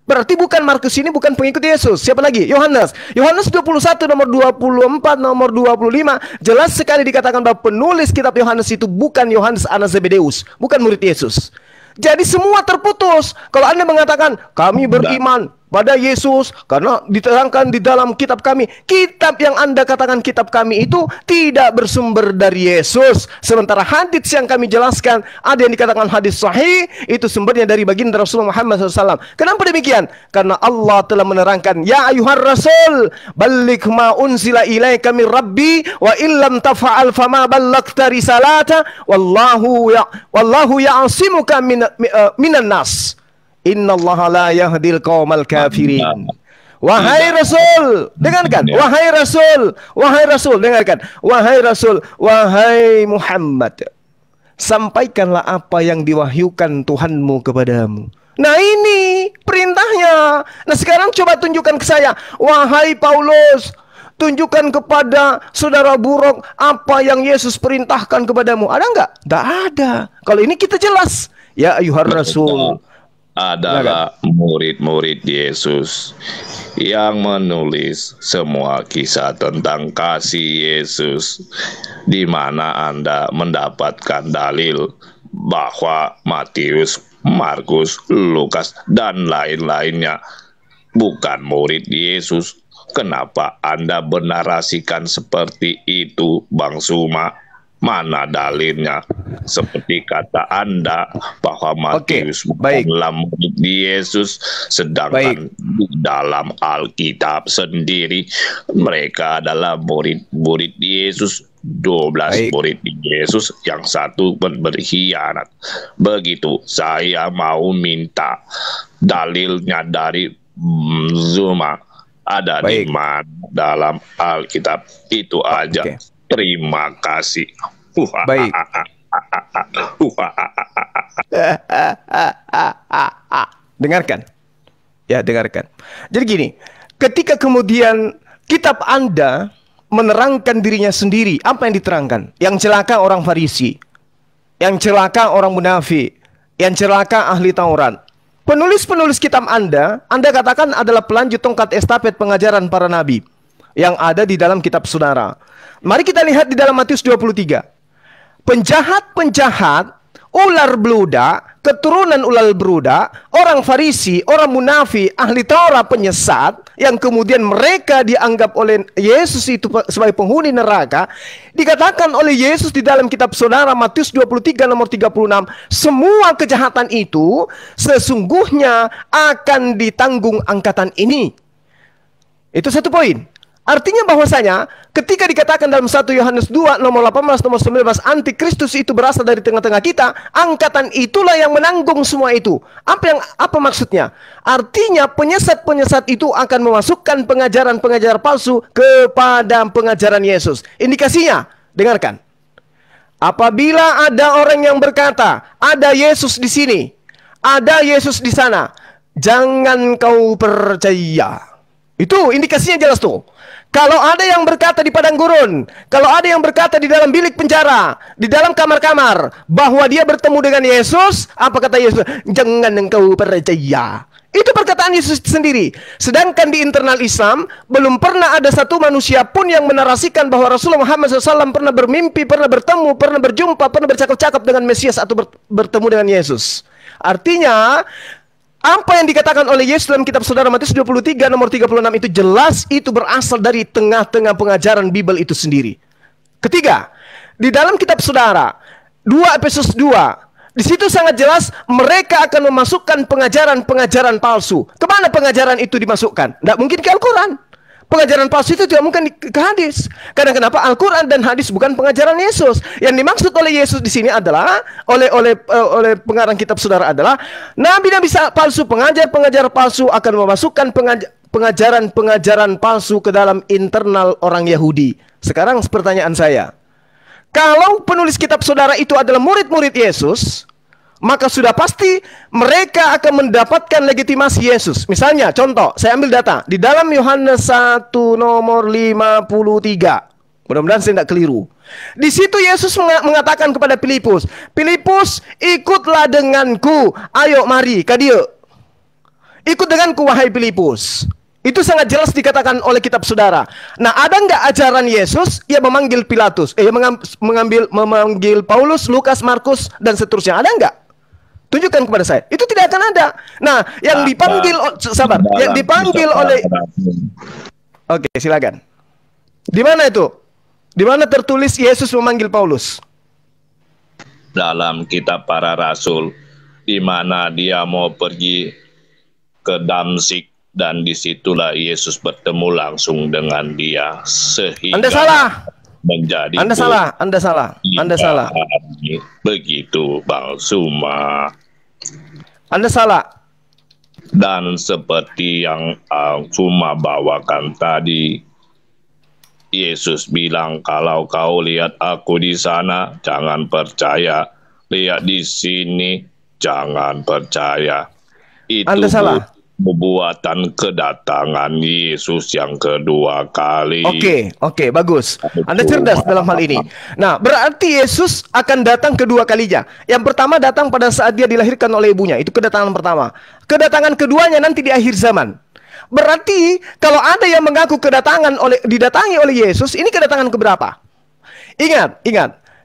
Berarti Markus ini bukan pengikut Yesus. Siapa lagi? Yohanes 21 nomor 24 nomor 25 jelas sekali dikatakan bahwa penulis kitab Yohanes itu bukan Yohanes anak Zebedeus, bukan murid Yesus. Jadi semua terputus. Kalau Anda mengatakan kami beriman pada Yesus karena diterangkan di dalam kitab kami, kitab yang Anda katakan kitab kami itu tidak bersumber dari Yesus. Sementara hadis yang kami jelaskan, ada yang dikatakan hadis sahih, itu sumbernya dari baginda Rasulullah Muhammad SAW. Kenapa demikian? Karena Allah telah menerangkan, ya ayuhar rasul balligh ma unzila ilaika min rabbi wa illam tafa'al fama ballagta risalata wallahu ya'asimuka minan nas. Innallaha la yahdil qaumal kafirin. Wahai Rasul, dengarkan. Wahai Rasul, dengarkan. Wahai Rasul, wahai Muhammad, sampaikanlah apa yang diwahyukan Tuhanmu kepadamu. Nah ini perintahnya. Nah sekarang coba tunjukkan ke saya. Wahai Paulus, tunjukkan kepada saudara Buruk apa yang Yesus perintahkan kepadamu. Ada enggak? Tidak ada. Kalau ini kita jelas. Ya ayuhar Rasul adalah murid-murid Yesus yang menulis semua kisah tentang kasih Yesus, di mana Anda mendapatkan dalil bahwa Matius, Markus, Lukas, dan lain-lainnya bukan murid Yesus. Kenapa Anda bernarasikan seperti itu, Bang Suma? Mana dalilnya? Seperti kata Anda bahwa Matius bukanlah murid Yesus, sedangkan di dalam Alkitab sendiri mereka adalah murid Yesus. 12 murid Yesus, yang satu berkhianat. Begitu, saya mau minta dalilnya dari Zuma. Ada di mana dalam Alkitab? Itu aja. Terima kasih. Baik. Dengarkan. Ya, dengarkan. Jadi gini, ketika kemudian kitab Anda menerangkan dirinya sendiri, apa yang diterangkan? Yang celaka orang Farisi, yang celaka orang munafik, yang celaka ahli Taurat. Penulis-penulis kitab Anda katakan adalah pelanjut tongkat estafet pengajaran para nabi yang ada di dalam kitab saudara. Mari kita lihat di dalam Matius 23. Penjahat-penjahat, ular beludak, keturunan ular beludak, orang Farisi, orang munafik, ahli Taurat penyesat, yang kemudian mereka dianggap oleh Yesus itu sebagai penghuni neraka, dikatakan oleh Yesus di dalam kitab saudara Matius 23 nomor 36, semua kejahatan itu sesungguhnya akan ditanggung angkatan ini. Itu satu poin. Artinya bahwasanya ketika dikatakan dalam 1 Yohanes 2 nomor 18 nomor 19 antikristus itu berasal dari tengah-tengah kita, angkatan itulah yang menanggung semua itu. Apa maksudnya? Artinya penyesat-penyesat itu akan memasukkan pengajaran-pengajaran palsu kepada pengajaran Yesus. Indikasinya, dengarkan. Apabila ada orang yang berkata, ada Yesus di sini, ada Yesus di sana, jangan kau percaya. Itu indikasinya jelas tuh. Kalau ada yang berkata di padang gurun, kalau ada yang berkata di dalam bilik penjara, di dalam kamar-kamar, bahwa dia bertemu dengan Yesus, apa kata Yesus? Jangan engkau percaya. Itu perkataan Yesus sendiri. Sedangkan di internal Islam, belum pernah ada satu manusia pun yang menarasikan bahwa Rasulullah Muhammad SAW pernah bermimpi, pernah bertemu, pernah berjumpa, pernah bercakap-cakap dengan Mesias atau bertemu dengan Yesus. Artinya, apa yang dikatakan oleh Yesus dalam kitab Saudara Matius 23 nomor 36 itu jelas itu berasal dari tengah-tengah pengajaran Bible itu sendiri. Ketiga, di dalam kitab Saudara 2 Efesus 2, di situ sangat jelas mereka akan memasukkan pengajaran-pengajaran palsu. Kemana pengajaran itu dimasukkan? Tidak mungkin ke Al-Quran. Pengajaran palsu itu tidak mungkin ke hadis. Karena kenapa? Al-Quran dan hadis bukan pengajaran Yesus. Yang dimaksud oleh Yesus di sini adalah oleh pengarang kitab Saudara adalah nabi-nabi palsu, pengajar-pengajar palsu akan memasukkan pengajaran-pengajaran palsu ke dalam internal orang Yahudi. Sekarang pertanyaan saya, kalau penulis kitab Saudara itu adalah murid-murid Yesus, maka sudah pasti mereka akan mendapatkan legitimasi Yesus. Misalnya, contoh, saya ambil data. Di dalam Yohanes 1 nomor 53. Mudah-mudahan saya tidak keliru. Di situ Yesus mengatakan kepada Filipus, Filipus, ikutlah denganku. Ayo, mari, kadio. Ikut denganku, wahai Filipus. Itu sangat jelas dikatakan oleh kitab Saudara. Nah, ada nggak ajaran Yesus yang memanggil Pilatus? Memanggil Paulus, Lukas, Markus, dan seterusnya. Ada nggak? Tunjukkan kepada saya. Itu tidak akan ada. Nah, yang dipanggil yang dipanggil oleh Oke, silakan. Di mana itu? Di mana tertulis Yesus memanggil Paulus? Dalam kitab para rasul, di mana dia mau pergi ke Damsyik dan disitulah Yesus bertemu langsung dengan dia sehingga Anda salah. Menjadi Anda salah. Begitu Bang Suma. Anda salah. Dan seperti yang Suma bawakan tadi, Yesus bilang, kalau kau lihat aku di sana, jangan percaya. Lihat di sini, jangan percaya. Itu Anda salah. Perbuatan kedatangan Yesus yang kedua kali. Oke, bagus. Anda cerdas dalam hal ini. Nah, berarti Yesus akan datang kedua kalinya. Yang pertama datang pada saat dia dilahirkan oleh ibunya. Itu kedatangan pertama. Kedatangan keduanya nanti di akhir zaman. Berarti kalau ada yang mengaku didatangi oleh Yesus, ini kedatangan keberapa? Ingat.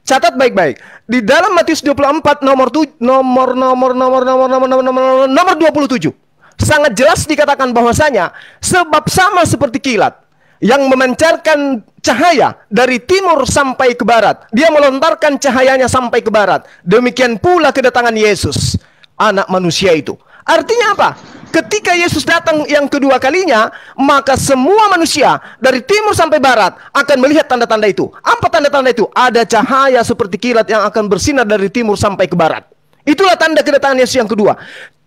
Catat baik-baik. Di dalam Matius 24 nomor 27. Sangat jelas dikatakan bahwasanya sebab sama seperti kilat yang memancarkan cahaya dari timur sampai ke barat, dia melontarkan cahayanya sampai ke barat. Demikian pula kedatangan Yesus, anak manusia itu. Artinya apa? Ketika Yesus datang yang kedua kalinya, maka semua manusia dari timur sampai barat akan melihat tanda-tanda itu. Apa tanda-tanda itu? Ada cahaya seperti kilat yang akan bersinar dari timur sampai ke barat. Itulah tanda kedatangan Yesus yang kedua.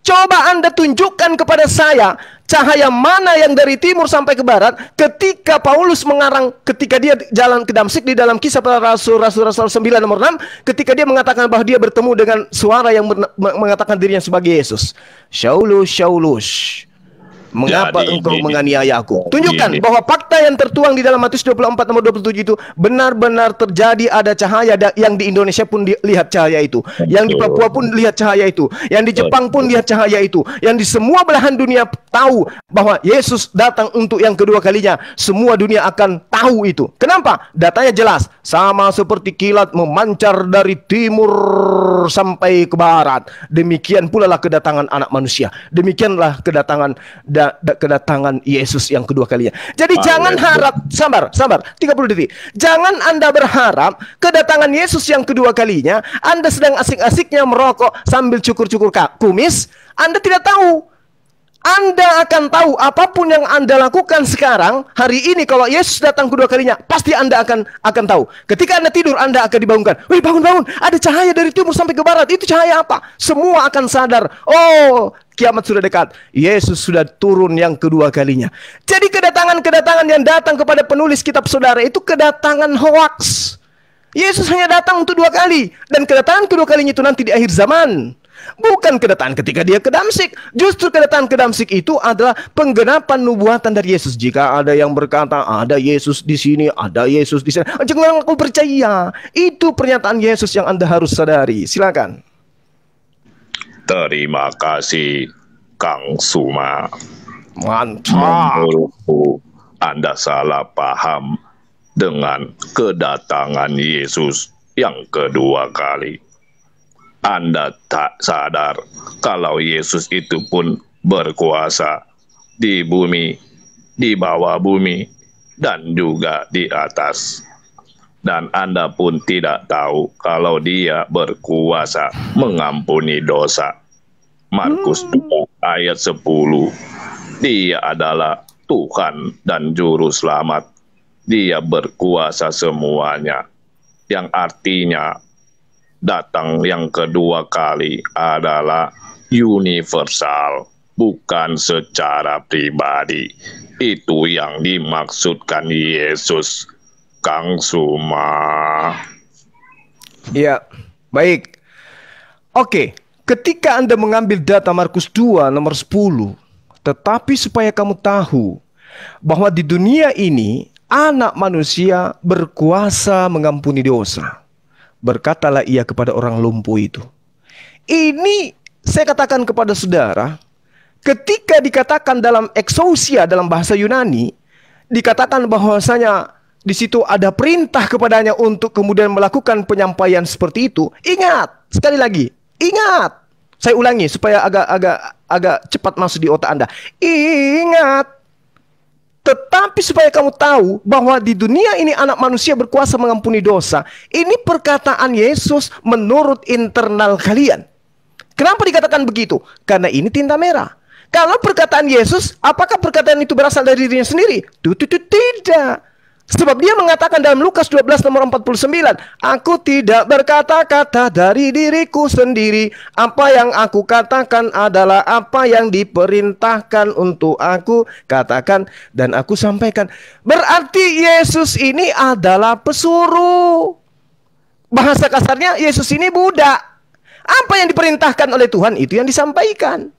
Coba Anda tunjukkan kepada saya cahaya mana yang dari timur sampai ke barat ketika Paulus mengarang, ketika dia jalan ke Damsyik di dalam Kisah Para Rasul 9 nomor 6, ketika dia mengatakan bahwa dia bertemu dengan suara yang mengatakan dirinya sebagai Yesus. Saulus, Saulus, mengapa engkau menganiaya aku? Tunjukkan bahwa fakta yang tertuang di dalam Matius 24 nomor 27 itu benar-benar terjadi. Ada cahaya yang di Indonesia pun lihat cahaya itu, yang di Papua pun lihat cahaya itu, yang di Jepang pun lihat cahaya itu, yang di semua belahan dunia tahu bahwa Yesus datang untuk yang kedua kalinya. Semua dunia akan tahu itu. Kenapa? Datanya jelas, sama seperti kilat memancar dari timur sampai ke barat. Demikian pula lah kedatangan anak manusia. Demikianlah kedatangan Yesus yang kedua kalinya. Jadi jangan harap, sabar 30 detik. Jangan Anda berharap kedatangan Yesus yang kedua kalinya Anda sedang asik-asiknya merokok sambil cukur-cukur kumis. Anda tidak tahu Anda akan tahu apapun yang Anda lakukan sekarang, hari ini kalau Yesus datang kedua kalinya, pasti Anda akan tahu. Ketika Anda tidur, Anda akan dibangunkan. Wih, bangun-bangun, ada cahaya dari timur sampai ke barat. Itu cahaya apa? Semua akan sadar. Oh, kiamat sudah dekat. Yesus sudah turun yang kedua kalinya. Jadi kedatangan-kedatangan yang datang kepada penulis kitab saudara itu kedatangan hoaks. Yesus hanya datang untuk 2 kali. Dan kedatangan kedua kalinya itu nanti di akhir zaman. Bukan kedatangan ketika dia ke Damsyik. Justru kedatangan ke Damsyik itu adalah penggenapan nubuatan dari Yesus. Jika ada yang berkata ada Yesus di sini, ada Yesus di sana, jangan aku percaya. Itu pernyataan Yesus yang Anda harus sadari. Silakan. Terima kasih, Kang Suma. Mantap. Menurutku Anda salah paham dengan kedatangan Yesus yang kedua kali. Anda tak sadar kalau Yesus itu pun berkuasa di bumi, di bawah bumi, dan juga di atas. Dan Anda pun tidak tahu kalau dia berkuasa mengampuni dosa. Markus 2 ayat 10. Dia adalah Tuhan dan Juru Selamat. Dia berkuasa semuanya. Yang artinya datang yang kedua kali adalah universal, bukan secara pribadi. Itu yang dimaksudkan Yesus, Kang Suma. Ya, baik. Oke, ketika Anda mengambil data Markus 2 nomor 10, tetapi supaya kamu tahu bahwa di dunia ini Anak Manusia berkuasa mengampuni dosa. Berkatalah ia kepada orang lumpuh itu. Ini saya katakan kepada saudara, ketika dikatakan dalam exousia dalam bahasa Yunani, dikatakan bahwasanya di situ ada perintah kepadanya untuk kemudian melakukan penyampaian seperti itu. Ingat, sekali lagi, ingat. Saya ulangi supaya agak cepat masuk di otak Anda. Ingat. Tetapi supaya kamu tahu bahwa di dunia ini Anak Manusia berkuasa mengampuni dosa. Ini perkataan Yesus menurut internal kalian. Kenapa dikatakan begitu? Karena ini tinta merah. Kalau perkataan Yesus, apakah perkataan itu berasal dari dirinya sendiri? Tidak. Sebab dia mengatakan dalam Lukas 12 nomor 49, aku tidak berkata-kata dari diriku sendiri. Apa yang aku katakan adalah apa yang diperintahkan untuk aku katakan dan aku sampaikan. Berarti Yesus ini adalah pesuruh. Bahasa kasarnya Yesus ini budak. Apa yang diperintahkan oleh Tuhan itu yang disampaikan.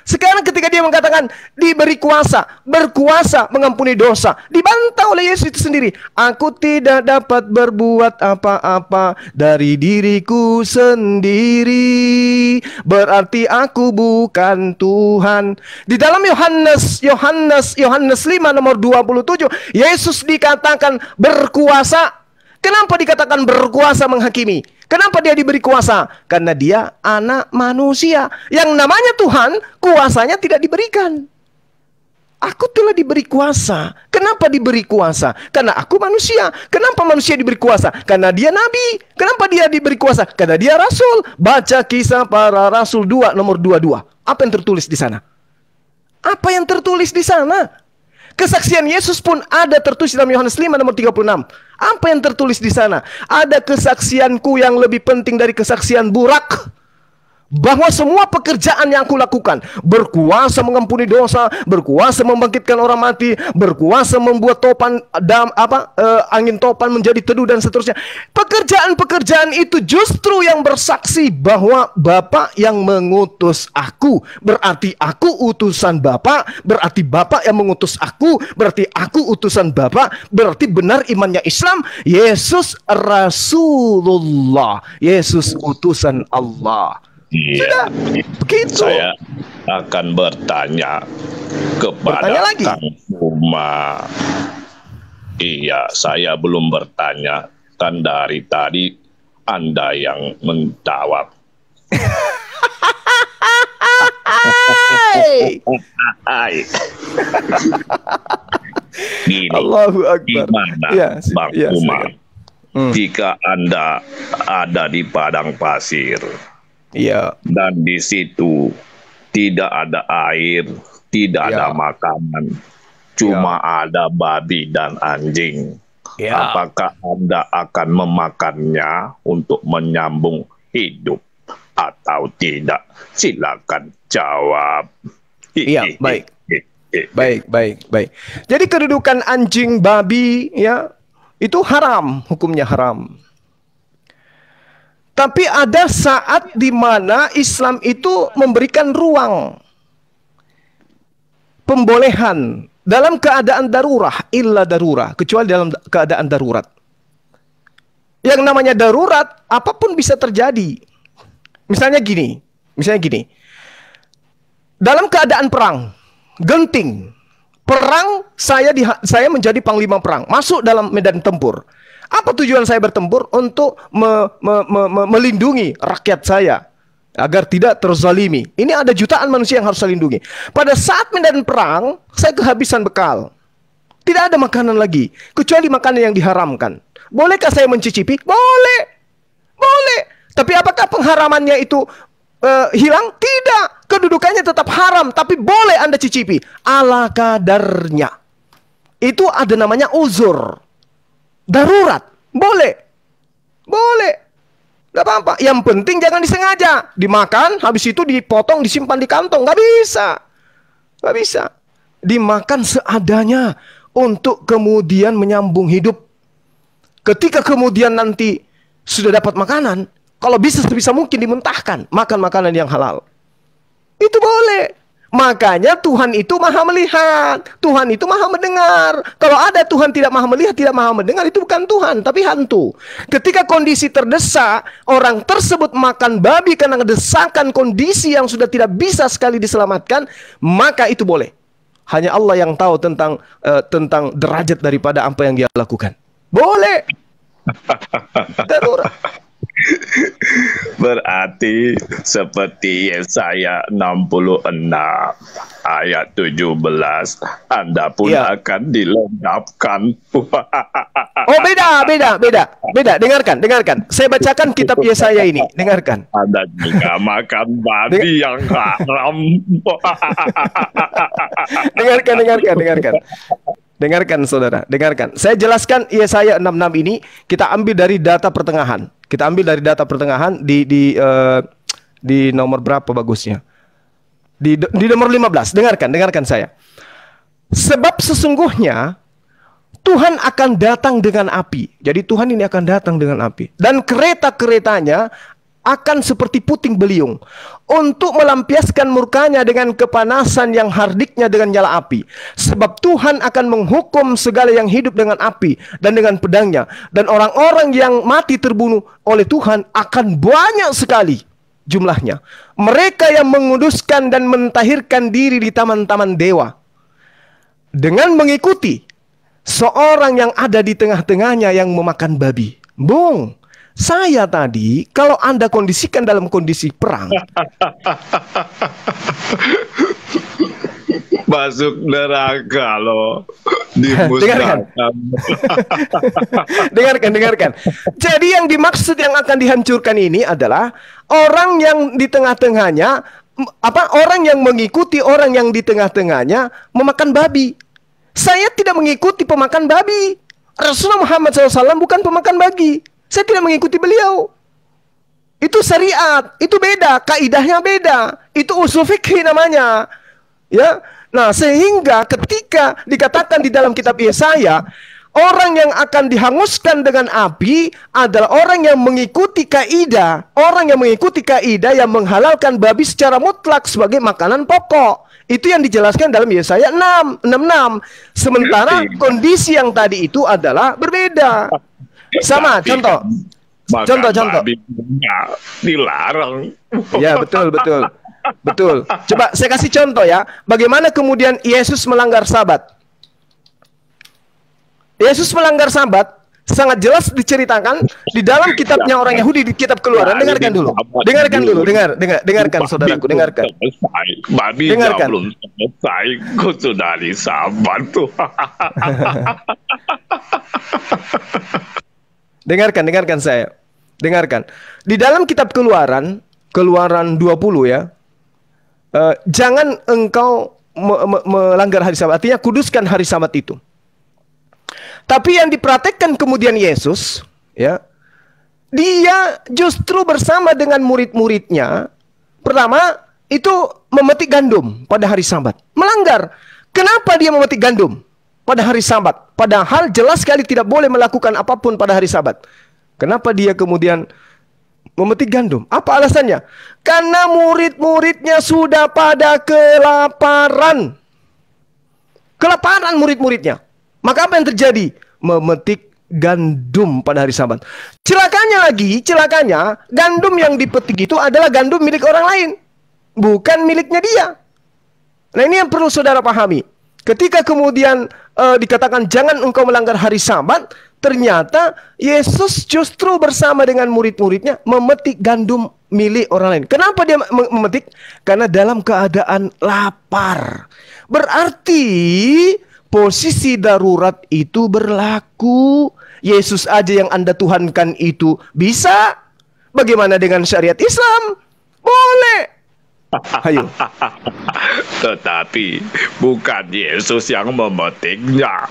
Sekarang ketika dia mengatakan diberi kuasa, berkuasa mengampuni dosa, dibantah oleh Yesus itu sendiri. Aku tidak dapat berbuat apa-apa dari diriku sendiri. Berarti aku bukan Tuhan. Di dalam Yohanes 5 nomor 27, Yesus dikatakan berkuasa. Kenapa dikatakan berkuasa menghakimi? Kenapa dia diberi kuasa? Karena dia anak manusia. Yang namanya Tuhan, kuasanya tidak diberikan. Aku telah diberi kuasa. Kenapa diberi kuasa? Karena aku manusia. Kenapa manusia diberi kuasa? Karena dia nabi. Kenapa dia diberi kuasa? Karena dia rasul. Baca Kisah Para Rasul 2 nomor 22. Apa yang tertulis di sana? Apa yang tertulis di sana? Kesaksian Yesus pun ada tertulis dalam Yohanes 5 nomor 36. Apa yang tertulis di sana? Ada kesaksianku yang lebih penting dari kesaksian Burak. Bahwa semua pekerjaan yang aku lakukan, berkuasa mengampuni dosa, berkuasa membangkitkan orang mati, berkuasa membuat angin topan menjadi teduh dan seterusnya. Pekerjaan-pekerjaan itu justru yang bersaksi bahwa Bapa yang mengutus aku. Berarti aku utusan Bapa, berarti Bapa yang mengutus aku, berarti aku utusan Bapa, berarti benar imannya Islam. Yesus Rasulullah, Yesus utusan Allah. Iya, begitu. Saya akan bertanya kepada Kang Suma. Iya, saya belum bertanya. Kan dari tadi Anda yang menjawab. Gini, Allahu Akbar. Gimana Bang Umar? Jika Anda ada di padang pasir, iya, dan di situ tidak ada air, tidak ada makanan, cuma ada babi dan anjing. Apakah Anda akan memakannya untuk menyambung hidup atau tidak? Silakan jawab. Iya, baik. Baik. Jadi kedudukan anjing, babi, ya, itu haram, hukumnya haram. Tapi ada saat di mana Islam itu memberikan ruang pembolehan dalam keadaan darurah, illa darurah, kecuali dalam keadaan darurat. Yang namanya darurat, apapun bisa terjadi. Misalnya gini. Dalam keadaan perang, genting, perang, saya menjadi panglima perang, masuk dalam medan tempur. Apa tujuan saya bertempur? Untuk melindungi rakyat saya agar tidak terzalimi. Ini ada jutaan manusia yang harus saya lindungi. Pada saat medan perang, saya kehabisan bekal. Tidak ada makanan lagi, kecuali makanan yang diharamkan. Bolehkah saya mencicipi? Boleh. Tapi apakah pengharamannya itu hilang? Tidak. Kedudukannya tetap haram, tapi boleh Anda cicipi. Ala kadarnya. Itu ada namanya uzur. Darurat. Boleh. Gak apa-apa. Yang penting jangan disengaja. Dimakan, habis itu dipotong, disimpan di kantong. Gak bisa. Dimakan seadanya untuk kemudian menyambung hidup. Ketika kemudian nanti sudah dapat makanan, kalau bisa sebisa mungkin dimuntahkan. Makan makanan yang halal. Itu boleh. Makanya Tuhan itu maha melihat. Tuhan itu maha mendengar. Kalau ada Tuhan tidak maha melihat, tidak maha mendengar, itu bukan Tuhan, tapi hantu. Ketika kondisi terdesak, orang tersebut makan babi karena desakan kondisi yang sudah tidak bisa sekali diselamatkan, maka itu boleh. Hanya Allah yang tahu tentang derajat daripada apa yang dia lakukan. Boleh. Darurat. Berarti seperti Yesaya 66 ayat 17, Anda pun akan dilendapkan. Oh, beda. Dengarkan. Saya bacakan kitab Yesaya ini. Dengarkan. Anda juga makan babi yang haram. Dengarkan saudara, dengarkan. Saya jelaskan Yesaya 66 ini, kita ambil dari data pertengahan. Di nomor berapa bagusnya? Di nomor 15. Dengarkan saya. Sebab sesungguhnya Tuhan akan datang dengan api. Jadi Tuhan ini akan datang dengan api. Dan kereta-keretanya akan seperti puting beliung, untuk melampiaskan murkanya dengan kepanasan yang hardiknya dengan nyala api. Sebab Tuhan akan menghukum segala yang hidup dengan api dan dengan pedangnya. Dan orang-orang yang mati terbunuh oleh Tuhan akan banyak sekali jumlahnya. Mereka yang menguduskan dan mentahirkan diri di taman-taman dewa, dengan mengikuti seorang yang ada di tengah-tengahnya yang memakan babi. Saya tadi, kalau Anda kondisikan dalam kondisi perang, masuk neraka loh, dimusnahkan. Dengarkan. Jadi yang dimaksud yang akan dihancurkan ini adalah orang yang di tengah-tengahnya, orang yang mengikuti orang yang di tengah-tengahnya memakan babi. Saya tidak mengikuti pemakan babi. Rasulullah Muhammad SAW bukan pemakan babi. Saya tidak mengikuti beliau. Itu syariat, itu beda, kaidahnya beda. Itu usul fikih namanya. Ya. Nah, sehingga ketika dikatakan di dalam kitab Yesaya, orang yang akan dihanguskan dengan api adalah orang yang mengikuti kaidah, yang menghalalkan babi secara mutlak sebagai makanan pokok. Itu yang dijelaskan dalam Yesaya 66. Sementara kondisi yang tadi itu adalah berbeda. Sama, contoh. Dilarang. Ya, betul. Coba saya kasih contoh ya. Bagaimana kemudian Yesus melanggar Sabat? Yesus melanggar Sabat sangat jelas diceritakan di dalam kitabnya orang Yahudi, di kitab Keluaran. Dengarkan dulu, dengarkan saudaraku, dengarkan. Babi belum selesai, kok sudah disabat tuh. Dengarkan saya. Dengarkan. Di dalam kitab Keluaran 20 ya. jangan engkau melanggar hari Sabat. Artinya kuduskan hari Sabat itu. Tapi yang dipraktekkan kemudian Yesus, ya, dia justru bersama dengan murid-muridnya. Pertama, itu memetik gandum pada hari Sabat. Melanggar. Kenapa dia memetik gandum pada hari Sabat? Padahal jelas sekali tidak boleh melakukan apapun pada hari Sabat. Kenapa dia kemudian memetik gandum? Apa alasannya? Karena murid-muridnya sudah pada kelaparan. Kelaparan murid-muridnya. Maka apa yang terjadi? Memetik gandum pada hari Sabat. Celakanya, gandum yang dipetik itu adalah gandum milik orang lain, bukan miliknya dia. Nah, ini yang perlu saudara pahami. Ketika kemudian dikatakan jangan engkau melanggar hari Sabat, ternyata Yesus justru bersama dengan murid-muridnya memetik gandum milik orang lain. Kenapa dia memetik? Karena dalam keadaan lapar. Berarti posisi darurat itu berlaku. Yesus aja yang Anda tuhankan itu bisa. Bagaimana dengan syariat Islam? Boleh. Ayo. Tetapi bukan Yesus yang memetiknya.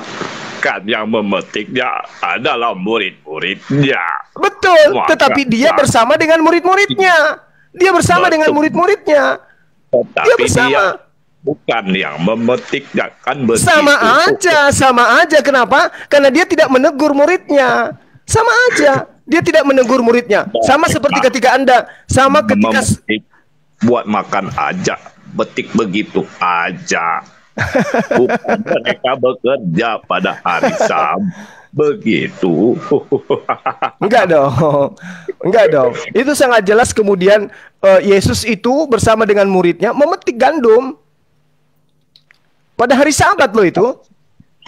Kan yang memetiknya adalah murid-muridnya. Betul, tetapi dia bersama dengan murid-muridnya. Dia bersama dengan murid-muridnya. Dia bersama. Bukan yang memetiknya, kan begitu. Sama aja. Kenapa? Karena dia tidak menegur muridnya. Sama aja. Dia tidak menegur muridnya. Sama seperti ketika Anda, ketika memetik, buat makan aja, betik begitu aja. Bukan mereka bekerja pada hari Sabat. Begitu. Enggak dong. Itu sangat jelas kemudian Yesus itu bersama dengan muridnya memetik gandum pada hari Sabat loh itu.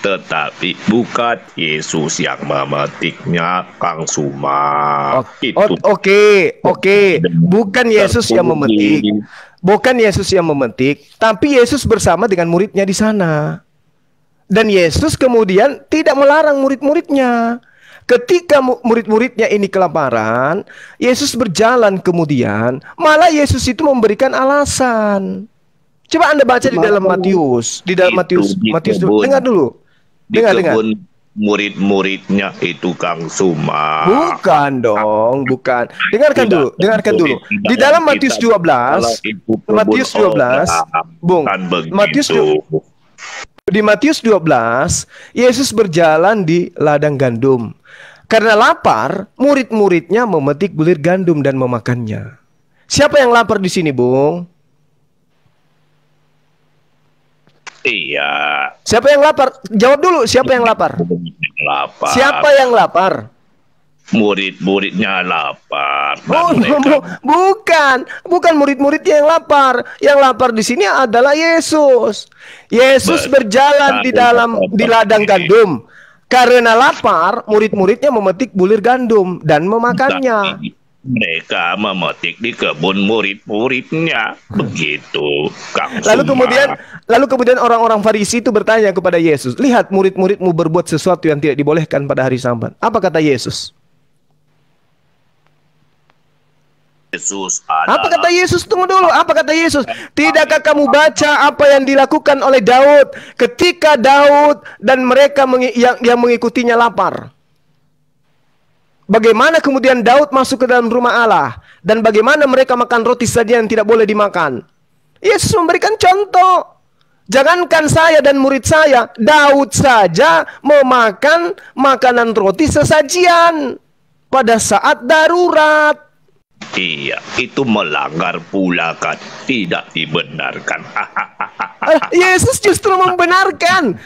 Tetapi bukan Yesus yang memetiknya, Kang Suma. Oke. Bukan Yesus yang memetik. Bukan Yesus yang memetik, tapi Yesus bersama dengan muridnya di sana. Dan Yesus kemudian tidak melarang murid-muridnya. Ketika murid-muridnya ini kelaparan, Yesus berjalan kemudian, malah Yesus itu memberikan alasan. Coba Anda baca di dalam Matius. Di dalam Matius. Dengar dulu. Dengar. Murid-muridnya itu Kang Suma. Bukan dong, bukan. Dengarkan dulu. Di dalam Matius 12, Bung. Di Matius 12, Yesus berjalan di ladang gandum. Karena lapar, murid-muridnya memetik bulir gandum dan memakannya. Siapa yang lapar di sini, Bung? Iya. Siapa yang lapar? Jawab dulu, siapa yang lapar? Siapa yang lapar? Murid-muridnya lapar. Bukan murid-muridnya yang lapar. Yang lapar di sini adalah Yesus. Yesus berjalan di ladang gandum. Karena lapar, murid-muridnya memetik bulir gandum dan memakannya. Mereka memetik di kebun murid-muridnya. Begitu, Kang Suma. Lalu kemudian orang-orang Farisi itu bertanya kepada Yesus, "Lihat, murid-muridmu berbuat sesuatu yang tidak dibolehkan pada hari Sabat." Apa kata Yesus? Apa kata Yesus? Tunggu dulu. Apa kata Yesus? Tidakkah kamu baca apa yang dilakukan oleh Daud ketika Daud dan mereka yang mengikutinya lapar? Bagaimana kemudian Daud masuk ke dalam rumah Allah dan bagaimana mereka makan roti saja yang tidak boleh dimakan? Yesus memberikan contoh. Jangankan saya dan murid saya, Daud saja memakan makanan roti sesajian pada saat darurat. Iya, itu melanggar pula kan, tidak dibenarkan. Yesus justru membenarkan.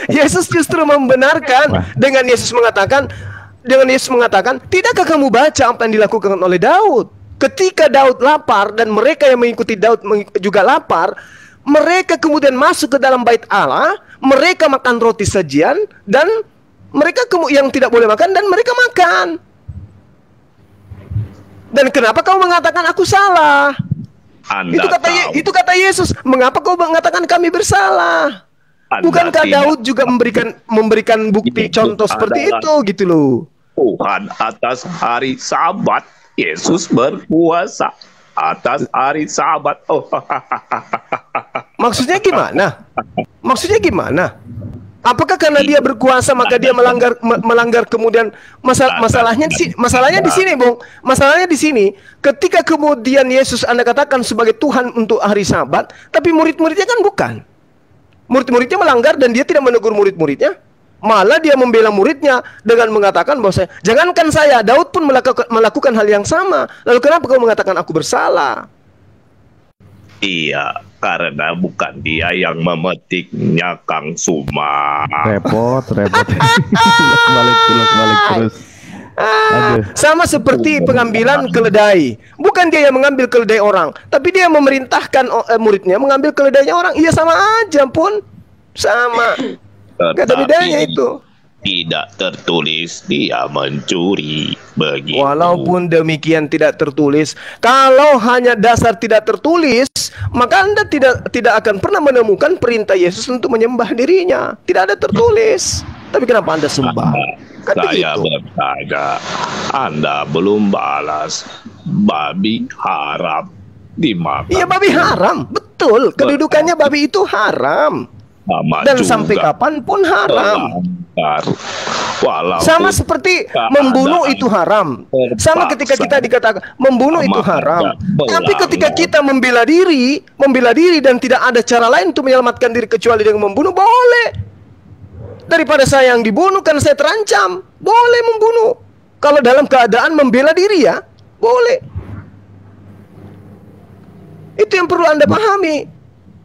Yesus justru membenarkan dengan Yesus mengatakan, tidakkah kamu baca apa yang dilakukan oleh Daud? Ketika Daud lapar dan mereka yang mengikuti Daud juga lapar, mereka kemudian masuk ke dalam bait Allah, mereka makan roti sajian dan mereka yang tidak boleh makan dan mereka makan. Dan kenapa kau mengatakan aku salah? Itu kata Yesus. Mengapa kau mengatakan kami bersalah? Bukankah Daud juga memberikan bukti contoh seperti itu gitu loh? Tuhan atas hari Sabat Yesus berpuasa. atas hari Sabat. Oh. Maksudnya gimana? Maksudnya gimana? Apakah karena dia berkuasa maka dia melanggar kemudian masalahnya di sini, Bung. Masalahnya di sini, ketika kemudian Yesus Anda katakan sebagai Tuhan untuk hari Sabat, tapi murid-muridnya kan bukan. Murid-muridnya melanggar dan dia tidak menegur murid-muridnya. Malah dia membela muridnya dengan mengatakan bahwa jangankan saya, Daud pun melakukan hal yang sama. Lalu kenapa kau mengatakan aku bersalah? Iya, karena bukan dia yang memetiknya, Kang Suma. Repot. Balik terus. Sama seperti pengambilan keledai. Bukan dia yang mengambil keledai orang, tapi dia memerintahkan muridnya mengambil keledainya orang. Iya, sama aja pun. Sama. Gak ada bedanya itu. Tidak tertulis dia mencuri begitu. Walaupun demikian tidak tertulis, kalau hanya dasar tidak tertulis, maka Anda tidak akan pernah menemukan perintah Yesus untuk menyembah dirinya. Tidak ada tertulis. Tapi kenapa Anda sembah? Saya bertanya, Anda belum balas. Babi haram dimakan. Iya, babi haram, betul. Kedudukannya babi itu haram. Dan sampai kapanpun haram. Sama seperti membunuh itu haram. Sama ketika kita dikatakan membunuh itu haram. Tapi ketika kita membela diri dan tidak ada cara lain untuk menyelamatkan diri kecuali dengan membunuh, boleh. Daripada saya yang dibunuh karena saya terancam, boleh membunuh. Kalau dalam keadaan membela diri ya, boleh. Itu yang perlu Anda pahami.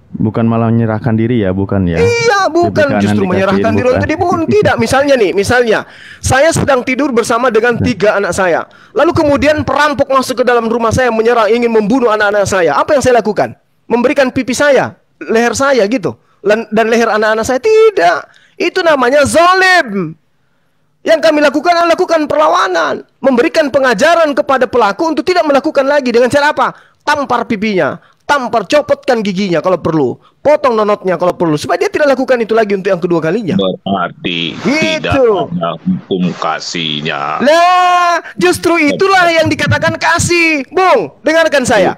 Bukan malah menyerahkan diri ya, bukan ya? Iya, bukan justru menyerahkan diri untuk dibunuh. Tidak, misalnya saya sedang tidur bersama dengan 3 anak saya. Lalu kemudian perampok masuk ke dalam rumah saya menyerang, ingin membunuh anak-anak saya. Apa yang saya lakukan? Memberikan pipi saya, leher saya gitu, dan leher anak-anak saya? Tidak. Itu namanya zalim. Yang kami lakukan perlawanan, memberikan pengajaran kepada pelaku untuk tidak melakukan lagi. Dengan cara apa? Tampar pipinya, tampar, copotkan giginya kalau perlu, potong nonotnya kalau perlu, supaya dia tidak lakukan itu lagi untuk yang kedua kalinya. Berarti tidak ada hukum kasihnya. Nah, justru itulah yang dikatakan kasih. Bung, dengarkan saya.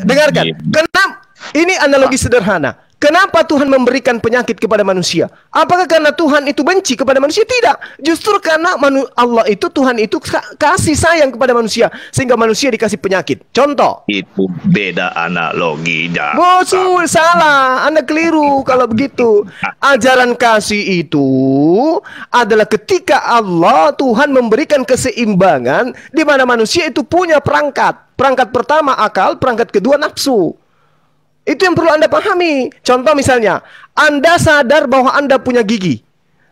Dengarkan. Kenapa? Ini analogi sederhana. Kenapa Tuhan memberikan penyakit kepada manusia? Apakah karena Tuhan itu benci kepada manusia? Tidak. Justru karena Allah itu, Tuhan itu kasih sayang kepada manusia, sehingga manusia dikasih penyakit. Contoh. Itu beda analoginya. Bosul, salah. Anda keliru kalau begitu. Ajaran kasih itu adalah ketika Allah, Tuhan memberikan keseimbangan, di mana manusia itu punya perangkat. Perangkat pertama akal, perangkat kedua nafsu. Itu yang perlu Anda pahami. Contoh misalnya, Anda sadar bahwa Anda punya gigi.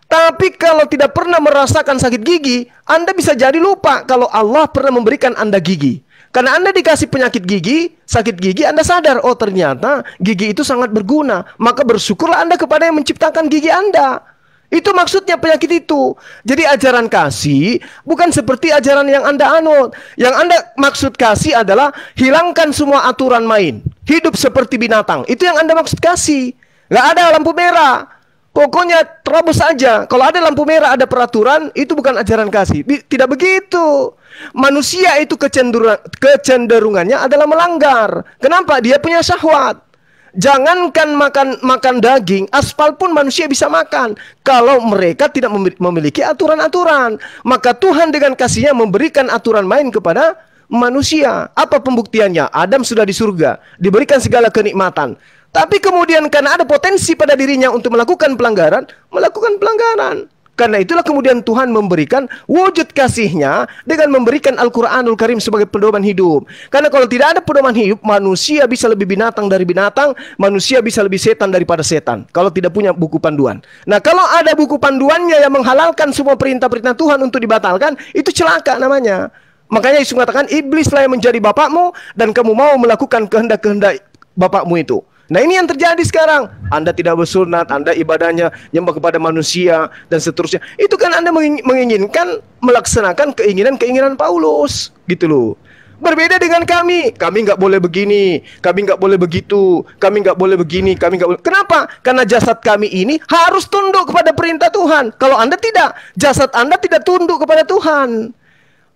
Tapi kalau tidak pernah merasakan sakit gigi, Anda bisa jadi lupa kalau Allah pernah memberikan Anda gigi. Karena Anda dikasih penyakit gigi, sakit gigi, Anda sadar, oh ternyata gigi itu sangat berguna. Maka bersyukurlah Anda kepada yang menciptakan gigi Anda. Itu maksudnya penyakit itu. Jadi ajaran kasih bukan seperti ajaran yang Anda anut. Yang Anda maksud kasih adalah hilangkan semua aturan main. Hidup seperti binatang. Itu yang Anda maksud kasih. Gak ada lampu merah. Pokoknya terobos saja. Kalau ada lampu merah, ada peraturan, itu bukan ajaran kasih. Tidak begitu. Manusia itu kecenderungannya adalah melanggar. Kenapa? Dia punya syahwat. Jangankan makan daging, aspal pun manusia bisa makan. Kalau mereka tidak memiliki aturan-aturan, maka Tuhan dengan kasihnya memberikan aturan main kepada manusia. Apa pembuktiannya? Adam sudah di surga, diberikan segala kenikmatan. Tapi kemudian karena ada potensi pada dirinya untuk melakukan pelanggaran. Karena itulah kemudian Tuhan memberikan wujud kasihnya dengan memberikan Al-Quranul Karim sebagai pedoman hidup. Karena kalau tidak ada pedoman hidup, manusia bisa lebih binatang dari binatang, manusia bisa lebih setan daripada setan. Kalau tidak punya buku panduan. Nah, kalau ada buku panduannya yang menghalalkan semua perintah-perintah Tuhan untuk dibatalkan, itu celaka namanya. Makanya Yesus mengatakan, iblislah yang menjadi bapakmu dan kamu mau melakukan kehendak-kehendak bapakmu itu. Nah, ini yang terjadi sekarang. Anda tidak bersunat, Anda ibadahnya nyembah kepada manusia dan seterusnya. Itu kan Anda menginginkan melaksanakan keinginan Paulus, gitu loh. Berbeda dengan kami nggak boleh begini, kami nggak boleh begitu, kami nggak boleh begini, kami nggak boleh. Kenapa? Karena jasad kami ini harus tunduk kepada perintah Tuhan. Kalau Anda tidak, jasad Anda tidak tunduk kepada Tuhan.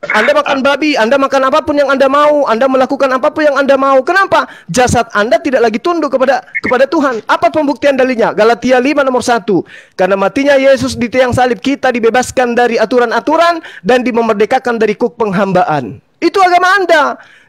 Anda makan babi, Anda makan apapun yang Anda mau, Anda melakukan apapun yang Anda mau. Kenapa? Jasad Anda tidak lagi tunduk kepada Tuhan. Apa pembuktian dalilnya? Galatia 5 nomor 1. Karena matinya Yesus di tiang salib, kita dibebaskan dari aturan-aturan dan dimerdekakan dari kuk penghambaan. Itu agama Anda.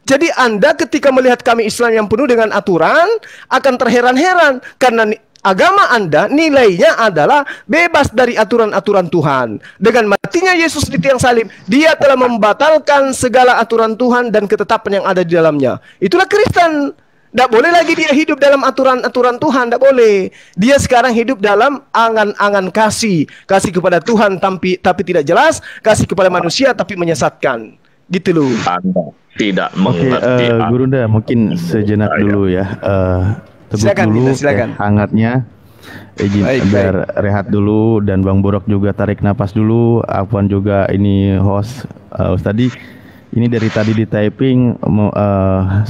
Jadi Anda ketika melihat kami Islam yang penuh dengan aturan akan terheran-heran karena agama Anda nilainya adalah bebas dari aturan-aturan Tuhan. Dengan matinya Yesus di tiang salib, Dia telah membatalkan segala aturan Tuhan dan ketetapan yang ada di dalamnya. Itulah Kristen. Tidak boleh lagi dia hidup dalam aturan-aturan Tuhan. Tidak boleh. Dia sekarang hidup dalam angan-angan kasih. Kasih kepada Tuhan tapi tidak jelas. Kasih kepada manusia tapi menyesatkan. Gitu loh. Anda tidak mengerti. Oke, Gurunda mungkin sejenak dulu ya. Silakan, dulu silakan. Hangatnya izin biar rehat dulu, dan Bang Borok juga tarik napas dulu. Afwan juga ini host tadi ini dari tadi di typing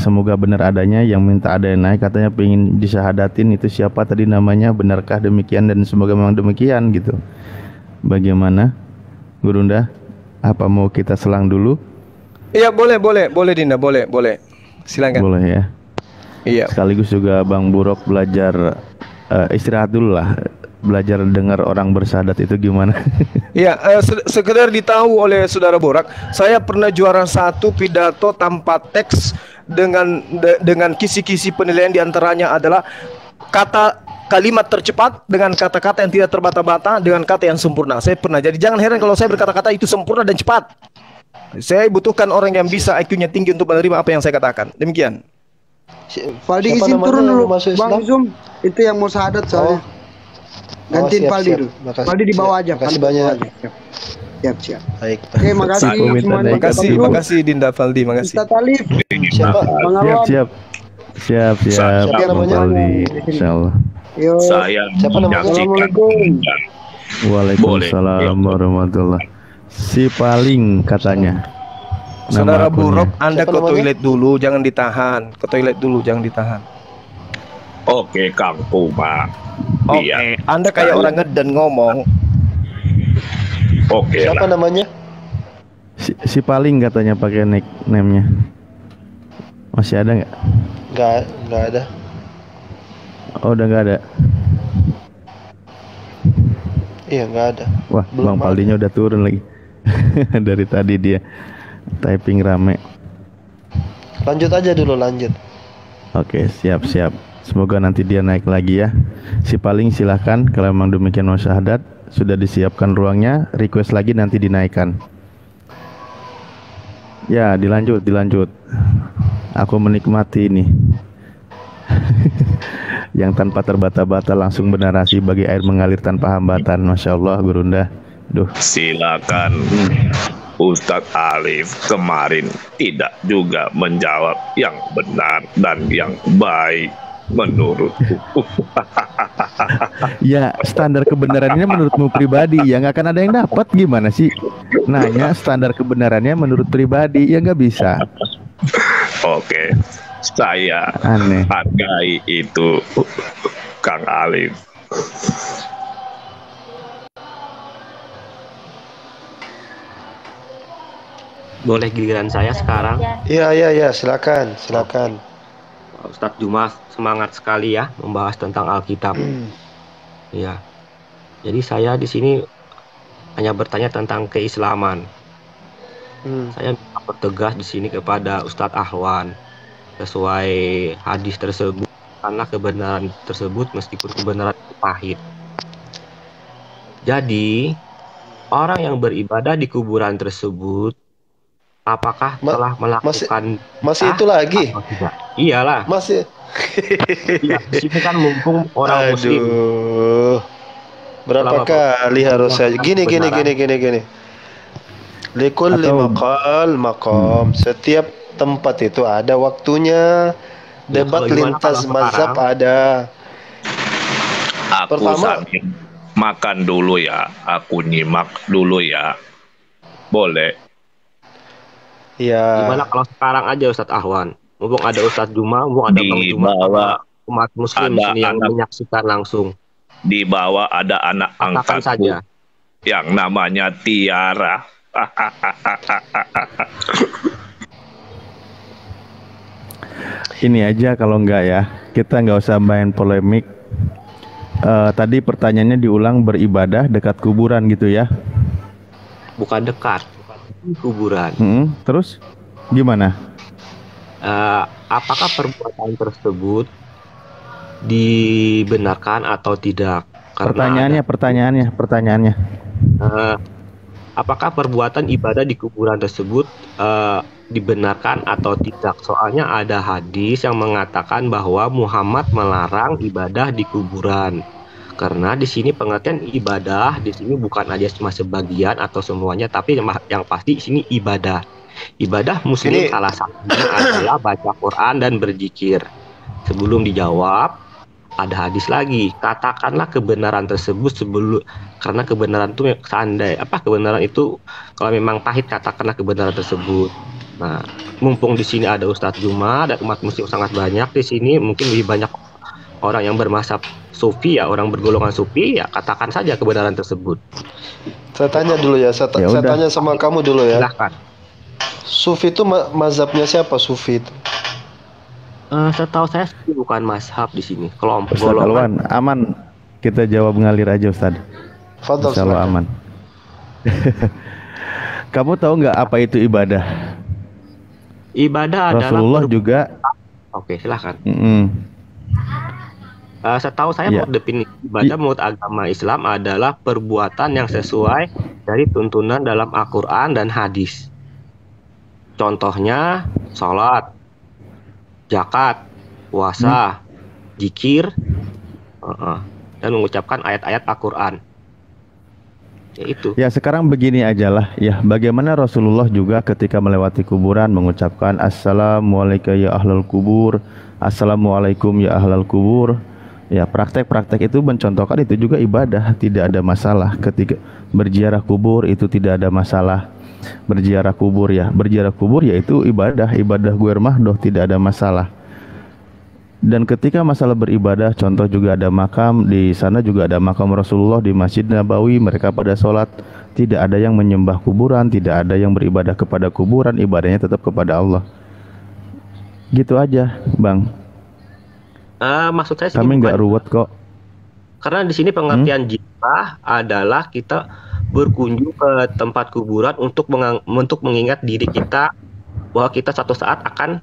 semoga benar adanya yang minta ada yang naik, katanya pengen disyahadatin. Itu siapa tadi namanya, benarkah demikian, dan semoga memang demikian gitu. Bagaimana Gurunda, apa mau kita selang dulu? Iya, boleh Dinda, boleh. Silakan. Boleh ya. Iya. Sekaligus juga Bang Burok belajar istirahat dulu lah, belajar dengar orang bersyahadat itu gimana. Iya, sekedar ditahu oleh saudara Borak, saya pernah juara 1 pidato tanpa teks dengan kisi-kisi penilaian diantaranya adalah kalimat tercepat dengan kata-kata yang tidak terbata-bata dengan kata yang sempurna. Saya pernah. Jadi jangan heran kalau saya berkata-kata itu sempurna dan cepat. Saya butuhkan orang yang bisa IQ-nya tinggi untuk menerima apa yang saya katakan. Demikian. Faldi izin turun dulu, Bang Zoom. Itu yang mau syahadat soalnya. Gantiin Faldi dulu. Faldi di bawah aja. Makasih banyak. Siap. Baik. Oke, makasih semuanya. Makasih Dinda Faldi, makasih. Ustaz Talib. Siapa? Bang Alwan. Siap. Siapa namanya? Faldi, insyaallah. Yo. Saya Siapa namanya? menyaksikan. Waalaikumsalam warahmatullahi. Si paling katanya. Saudara Buruk, Anda Siapa ke namanya? toilet dulu, jangan ditahan. Ke toilet dulu, jangan ditahan. Oke, Kang Puma. Oke, Iya. Anda kayak orang ngeden ngomong. Oke Siapa lah. namanya? Si paling katanya pakai name-nya. Masih ada nggak? Nggak ada. Oh, udah nggak ada. Iya, nggak ada. Wah, Belum Bang Paldinya udah turun lagi. Dari tadi dia typing rame. Lanjut aja dulu, lanjut. Oke, siap. Semoga nanti dia naik lagi ya. Si paling silahkan, kalau memang demikian mau syahadat, sudah disiapkan ruangnya, request lagi nanti dinaikkan. Ya, dilanjut. Aku menikmati ini. Yang tanpa terbata-bata langsung bernarasi bagi air mengalir tanpa hambatan. Masya Allah, Gurunda. Duh. Silakan. Ustadz Alif kemarin tidak juga menjawab yang benar dan yang baik menurutku. Ya, standar kebenarannya menurutmu pribadi, ya nggak akan ada yang dapat. Gimana sih? Nanya standar kebenarannya menurut pribadi, ya nggak bisa. Oke, saya Aneh. hargai itu, Kang Alif. Boleh giliran saya sekarang. Iya, silakan. Ustadz Juma semangat sekali ya membahas tentang Alkitab. Iya. Jadi saya di sini hanya bertanya tentang keislaman. Saya bertegas di sini kepada Ustadz Ahwan sesuai hadis tersebut, karena kebenaran tersebut meskipun kebenaran itu pahit. Jadi orang yang beribadah di kuburan tersebut apakah telah melakukan masih itu lagi? Iyalah. Masih. Iya, di sini kan mumpung orang muslim. Berapa kali harus saya gini. Likulli maqam. Setiap tempat itu ada waktunya. Debat lintas mazhab ada. Aku sambil makan dulu ya. Aku nyimak dulu ya. Boleh. Ya. Gimana kalau sekarang aja Ustadz Ahwan? Mumpung ada Ustadz Juma, mumpung ada Bang Juma, umat muslim sini yang menyaksikan langsung. Di bawah ada anak angkatku yang namanya Tiara. Ini aja kalau enggak ya, kita nggak usah main polemik. Tadi pertanyaannya diulang, beribadah dekat kuburan gitu ya? Bukan dekat, kuburan. Terus gimana? Apakah perbuatan tersebut dibenarkan atau tidak? Pertanyaannya. Apakah perbuatan ibadah di kuburan tersebut dibenarkan atau tidak? Soalnya ada hadis yang mengatakan bahwa Muhammad melarang ibadah di kuburan. Karena di sini pengertian ibadah di sini bukan aja cuma sebagian atau semuanya, tapi yang pasti di sini ibadah. Ibadah muslim salah satunya adalah baca Quran dan berzikir. Sebelum dijawab, ada hadis lagi. Katakanlah kebenaran tersebut karena kebenaran itu kebenaran itu kalau memang pahit, katakanlah kebenaran tersebut. Nah, mumpung di sini ada Ustadz Juma dan umat muslim sangat banyak di sini, mungkin lebih banyak orang yang bermazhab sufi ya, orang bergolongan sufi ya, katakan saja kebenaran tersebut. Saya tanya dulu ya, saya tanya sama kamu dulu ya. Silahkan. Sufi itu mazhabnya siapa sufi itu? Setahu saya bukan mazhab di sini, kelompok Ustaz Alwan, aman. Kita jawab ngalir aja Ustaz. Insyaallah aman. Kamu tahu nggak apa itu ibadah? Ibadah Rasulullah adalah juga. Oke, silahkan. Setahu saya definisi ibadah menurut agama Islam adalah perbuatan yang sesuai dari tuntunan dalam Al-Quran dan hadis. Contohnya sholat, zakat, puasa, zikir, dan mengucapkan ayat-ayat Al-Quran. Ya itu. Ya sekarang begini aja lah ya, bagaimana Rasulullah juga ketika melewati kuburan mengucapkan Assalamualaikum ya ahlul kubur, Assalamualaikum ya ahlul kubur. Ya praktek-praktek itu mencontohkan itu juga ibadah, tidak ada masalah. Ketika berziarah kubur itu tidak ada masalah. Berziarah kubur yaitu ibadah guer mahdoh, tidak ada masalah. Dan ketika masalah beribadah, contoh juga ada makam, di sana juga ada makam Rasulullah di Masjid Nabawi, mereka pada sholat, tidak ada yang menyembah kuburan, tidak ada yang beribadah kepada kuburan, ibadahnya tetap kepada Allah. Gitu aja, Bang. Maksud saya kami nggak ruwet kok. Karena di sini pengertian ziarah adalah kita berkunjung ke tempat kuburan untuk mengingat diri kita bahwa kita suatu saat akan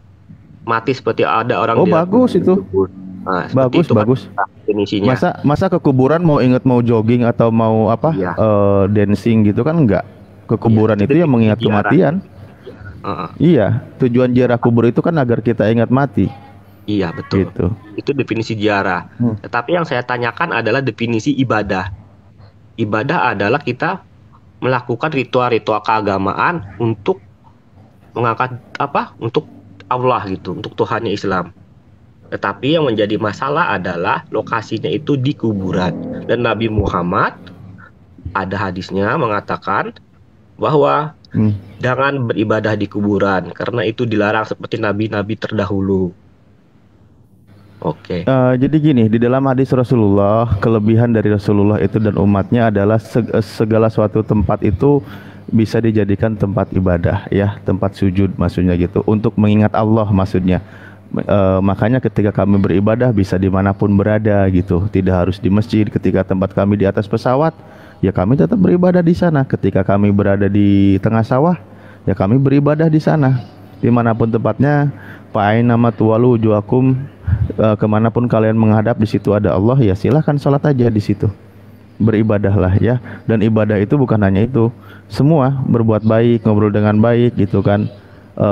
mati seperti ada orang. Bagus itu. Nah, bagus. Definisinya. Masa ke kuburan mau ingat mau jogging atau mau apa? Ya. Dancing gitu kan enggak. Ke kuburan itu yang mengingat kematian. Iya, tujuan ziarah kubur itu kan agar kita ingat mati. Iya betul. Gitu. Itu definisi ziarah. Tetapi yang saya tanyakan adalah definisi ibadah. Ibadah adalah kita melakukan ritual-ritual keagamaan untuk mengangkat untuk Allah gitu, untuk Tuhannya Islam. Tetapi yang menjadi masalah adalah lokasinya itu di kuburan. Dan Nabi Muhammad ada hadisnya mengatakan bahwa jangan beribadah di kuburan karena itu dilarang seperti nabi-nabi terdahulu. Oke. Jadi gini, di dalam hadis Rasulullah, kelebihan dari Rasulullah itu dan umatnya adalah segala suatu tempat itu bisa dijadikan tempat ibadah, ya, tempat sujud maksudnya gitu, untuk mengingat Allah maksudnya. Makanya ketika kami beribadah bisa dimanapun berada gitu, tidak harus di masjid. Ketika tempat kami di atas pesawat, ya kami tetap beribadah di sana. Ketika kami berada di tengah sawah, ya kami beribadah di sana. Dimanapun tempatnya, fa'ainama tuwalu wujuhakum, kemanapun kalian menghadap di situ ada Allah, ya silahkan sholat aja di situ, beribadahlah ya. Dan ibadah itu bukan hanya itu, semua berbuat baik, ngobrol dengan baik gitu kan,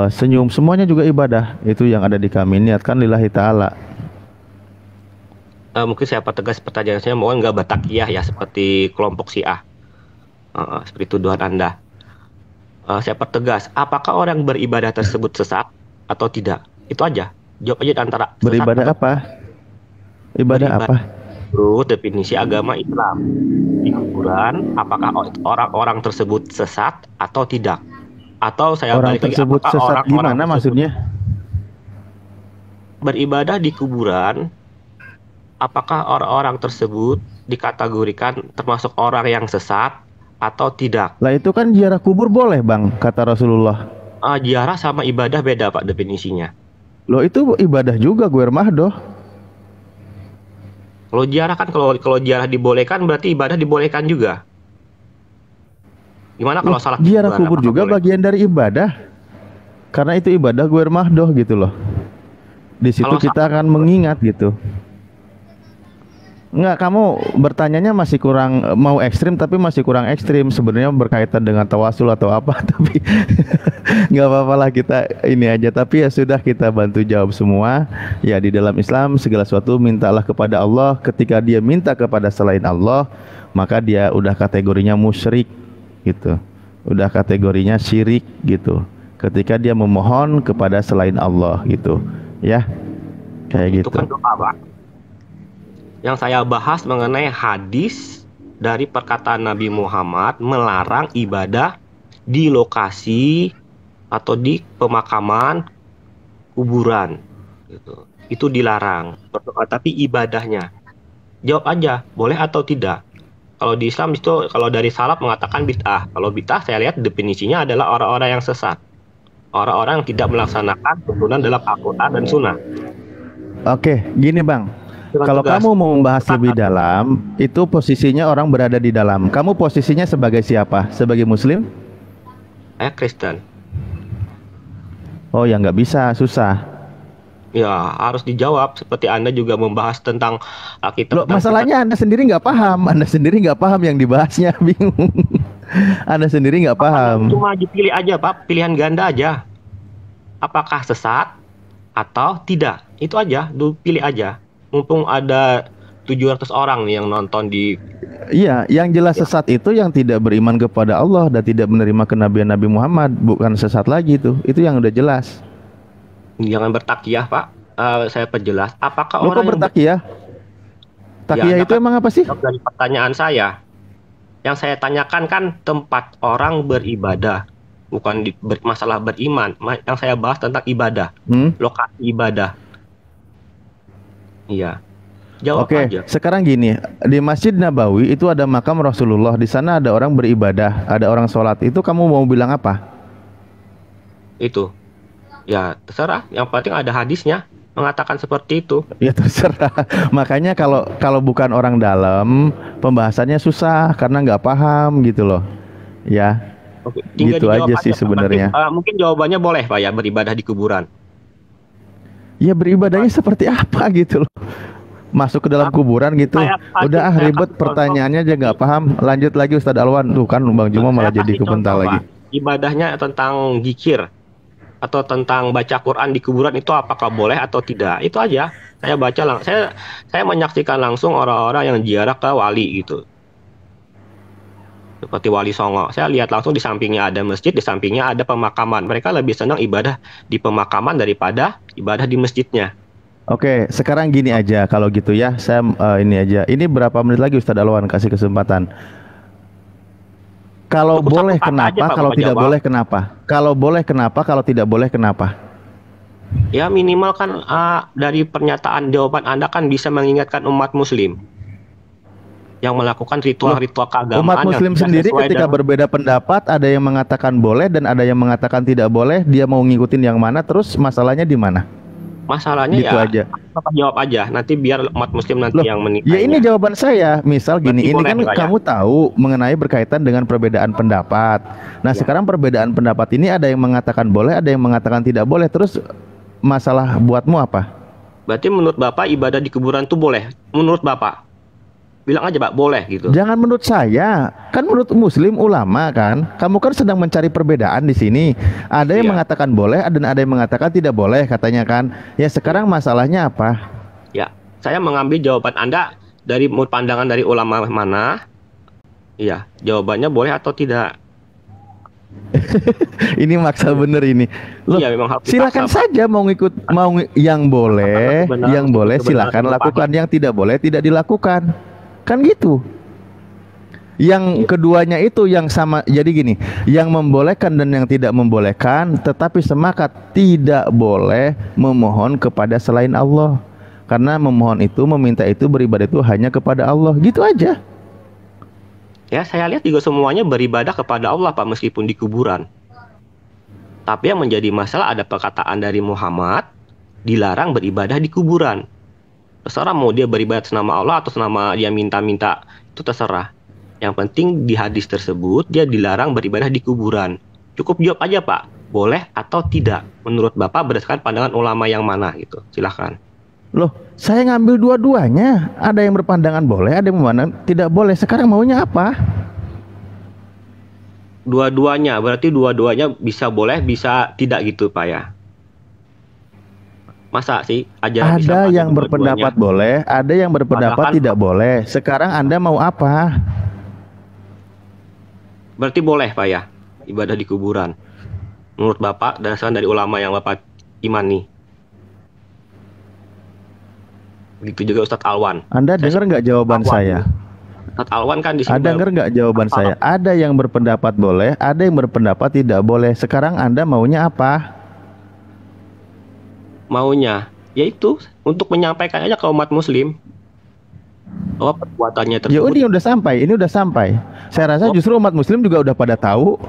senyum, semuanya juga ibadah. Itu yang ada di kami, niatkan lillahi ta'ala. Mungkin saya pertegas pertanyaan saya, mohon nggak batakiyah ya seperti kelompok Syiah, seperti tuduhan Anda. Saya pertegas, apakah orang beribadah tersebut sesat atau tidak? Itu aja. Jawab aja antara beribadah apa? Ibadah apa? Menurut definisi agama Islam di kuburan, apakah orang-orang tersebut sesat atau tidak? Atau saya orang tersebut lagi, sesat gimana maksudnya? Beribadah di kuburan, apakah orang-orang tersebut dikategorikan termasuk orang yang sesat atau tidak. Lah itu kan ziarah kubur boleh Bang, kata Rasulullah. Ziarah sama ibadah beda Pak definisinya. Loh itu ibadah juga gue mahdoh. Kalau ziarah kan kalau ziarah dibolehkan berarti ibadah dibolehkan juga. Gimana kalau salat? Ziarah kubur juga boleh? Bagian dari ibadah. Karena itu ibadah gue mahdoh gitu loh. Di situ kalau kita akan mengingat gitu. Enggak, kamu bertanyanya masih kurang mau ekstrim, tapi masih kurang ekstrim sebenarnya berkaitan dengan tawasul atau apa. Tapi nggak apa-apa lah, kita ini aja. Tapi ya sudah, kita bantu jawab semua. Ya di dalam Islam segala sesuatu mintalah kepada Allah. Ketika dia minta kepada selain Allah, maka dia udah kategorinya musyrik gitu, udah kategorinya syirik gitu. Ketika dia memohon kepada selain Allah gitu, ya kayak gitu. Itu kan doa, Pak. Yang saya bahas mengenai hadis dari perkataan Nabi Muhammad melarang ibadah di lokasi atau di pemakaman kuburan gitu. Itu dilarang. Tapi ibadahnya, jawab aja boleh atau tidak. Kalau di Islam itu, kalau dari salaf mengatakan bid'ah. Kalau bid'ah saya lihat definisinya adalah orang-orang yang sesat, orang-orang yang tidak melaksanakan tuntunan dalam Al-Quran dan Sunnah. Oke, gini Bang, kalau kamu mau membahas lebih dalam, itu posisinya orang berada di dalam. Kamu posisinya sebagai siapa? Sebagai Muslim? Saya Kristen. Oh ya, nggak bisa, susah. Ya harus dijawab, seperti Anda juga membahas tentang Alkitab. Masalahnya Anda sendiri nggak paham, Anda sendiri nggak paham yang dibahasnya, bingung. Anda sendiri nggak paham. Cuma dipilih aja Pak, pilihan ganda aja. Apakah sesat atau tidak? Itu aja, pilih aja. Mumpung ada 700 orang nih yang nonton di... Iya, yang jelas sesat itu yang tidak beriman kepada Allah dan tidak menerima kenabian Nabi Muhammad, bukan sesat lagi itu yang udah jelas. Jangan bertakiyah Pak, saya perjelas. Apakah orang yang bertakiyah? Takiyah itu emang apa sih? Dari pertanyaan saya, yang saya tanyakan kan tempat orang beribadah, bukan masalah beriman. Yang saya bahas tentang ibadah, lokasi ibadah. Iya. Jawab aja. Sekarang gini, di Masjid Nabawi itu ada makam Rasulullah, di sana ada orang beribadah, ada orang sholat. Itu kamu mau bilang apa? Itu. Ya terserah, yang penting ada hadisnya mengatakan seperti itu. Ya terserah. Makanya kalau bukan orang dalam, pembahasannya susah karena nggak paham gitu loh. Ya. Oke, gitu aja sih sebenarnya. Mungkin jawabannya boleh Pak ya, beribadah di kuburan. Ya beribadahnya seperti apa gitu loh. Masuk ke dalam kuburan gitu. Udah ribet pertanyaannya aja nggak paham. Lanjut lagi Ustadz Alwan. Tuh kan Bang Juma malah jadi kebental lagi. Ibadahnya tentang zikir atau tentang baca Quran di kuburan itu apakah boleh atau tidak? Itu aja. Saya baca saya menyaksikan langsung orang-orang yang ziarah ke wali gitu. Seperti Wali Songo. Saya lihat langsung di sampingnya ada masjid, di sampingnya ada pemakaman. Mereka lebih senang ibadah di pemakaman daripada ibadah di masjidnya. Oke, sekarang gini aja kalau gitu ya. Saya ini aja. Ini berapa menit lagi Ustadz Alwan kasih kesempatan. Kalau boleh kenapa, kalau tidak boleh kenapa? Kalau boleh kenapa, kalau tidak boleh kenapa? Ya minimal kan dari pernyataan jawaban Anda kan bisa mengingatkan umat muslim yang melakukan ritual-ritual keagamaan. Umat muslim sendiri ketika berbeda pendapat, ada yang mengatakan boleh dan ada yang mengatakan tidak boleh, dia mau ngikutin yang mana, terus masalahnya di mana? Masalahnya gitu ya aja. Jawab aja, nanti biar umat muslim nanti yang menilai. Ya ini jawaban saya. Misal gini, ini kan kamu tahu mengenai berkaitan dengan perbedaan pendapat. Nah sekarang perbedaan pendapat ini ada yang mengatakan boleh, ada yang mengatakan tidak boleh. Terus masalah buatmu apa? Berarti menurut Bapak ibadah di kuburan itu boleh? Menurut Bapak? Bilang aja Pak, boleh gitu. Jangan menurut saya, kan menurut muslim ulama kan. Kamu kan sedang mencari perbedaan di sini. Ada yang mengatakan boleh, dan ada yang mengatakan tidak boleh katanya kan. Ya sekarang masalahnya apa? Ya, saya mengambil jawaban Anda dari pandangan dari ulama mana. Iya, jawabannya boleh atau tidak. Ini maksa bener ini. Loh, iya, memang silakan saja mau ngikut, mau yang boleh, yang boleh silakan lakukan, yang tidak boleh tidak dilakukan. Kan gitu. Yang keduanya itu yang sama. Jadi gini, yang membolehkan dan yang tidak membolehkan, tetapi sepakat tidak boleh memohon kepada selain Allah. Karena memohon itu, meminta itu, beribadah itu hanya kepada Allah. Gitu aja. Ya, saya lihat juga semuanya beribadah kepada Allah, Pak, meskipun di kuburan. Tapi yang menjadi masalah ada perkataan dari Muhammad, dilarang beribadah di kuburan. Terserah mau dia beribadah senama Allah atau senama dia minta-minta, itu terserah. Yang penting di hadis tersebut dia dilarang beribadah di kuburan. Cukup jawab aja, Pak, boleh atau tidak menurut Bapak berdasarkan pandangan ulama yang mana gitu. Silahkan. Loh, saya ngambil dua-duanya. Ada yang berpandangan boleh, ada yang berpandangan tidak boleh. Sekarang maunya apa? Dua-duanya, berarti dua-duanya bisa boleh, bisa tidak gitu, Pak ya. Masa sih ajaran Islam ada yang berpendapat boleh, ada yang berpendapat tidak boleh. Sekarang Anda mau apa? Berarti boleh, Pak ya, ibadah di kuburan. Menurut Bapak, dasarkan dari ulama yang Bapak imani. Begitu juga Ustadz Alwan. Anda dengar nggak jawaban saya? Ustadz Alwan kan di sini. Anda dengar nggak jawaban saya? Ada yang berpendapat boleh, ada yang berpendapat tidak boleh. Sekarang Anda maunya apa? Maunya yaitu untuk menyampaikan aja ke umat muslim bahwa perbuatannya tersebut. Ya ini udah sampai. Saya rasa justru umat muslim juga udah pada tahu.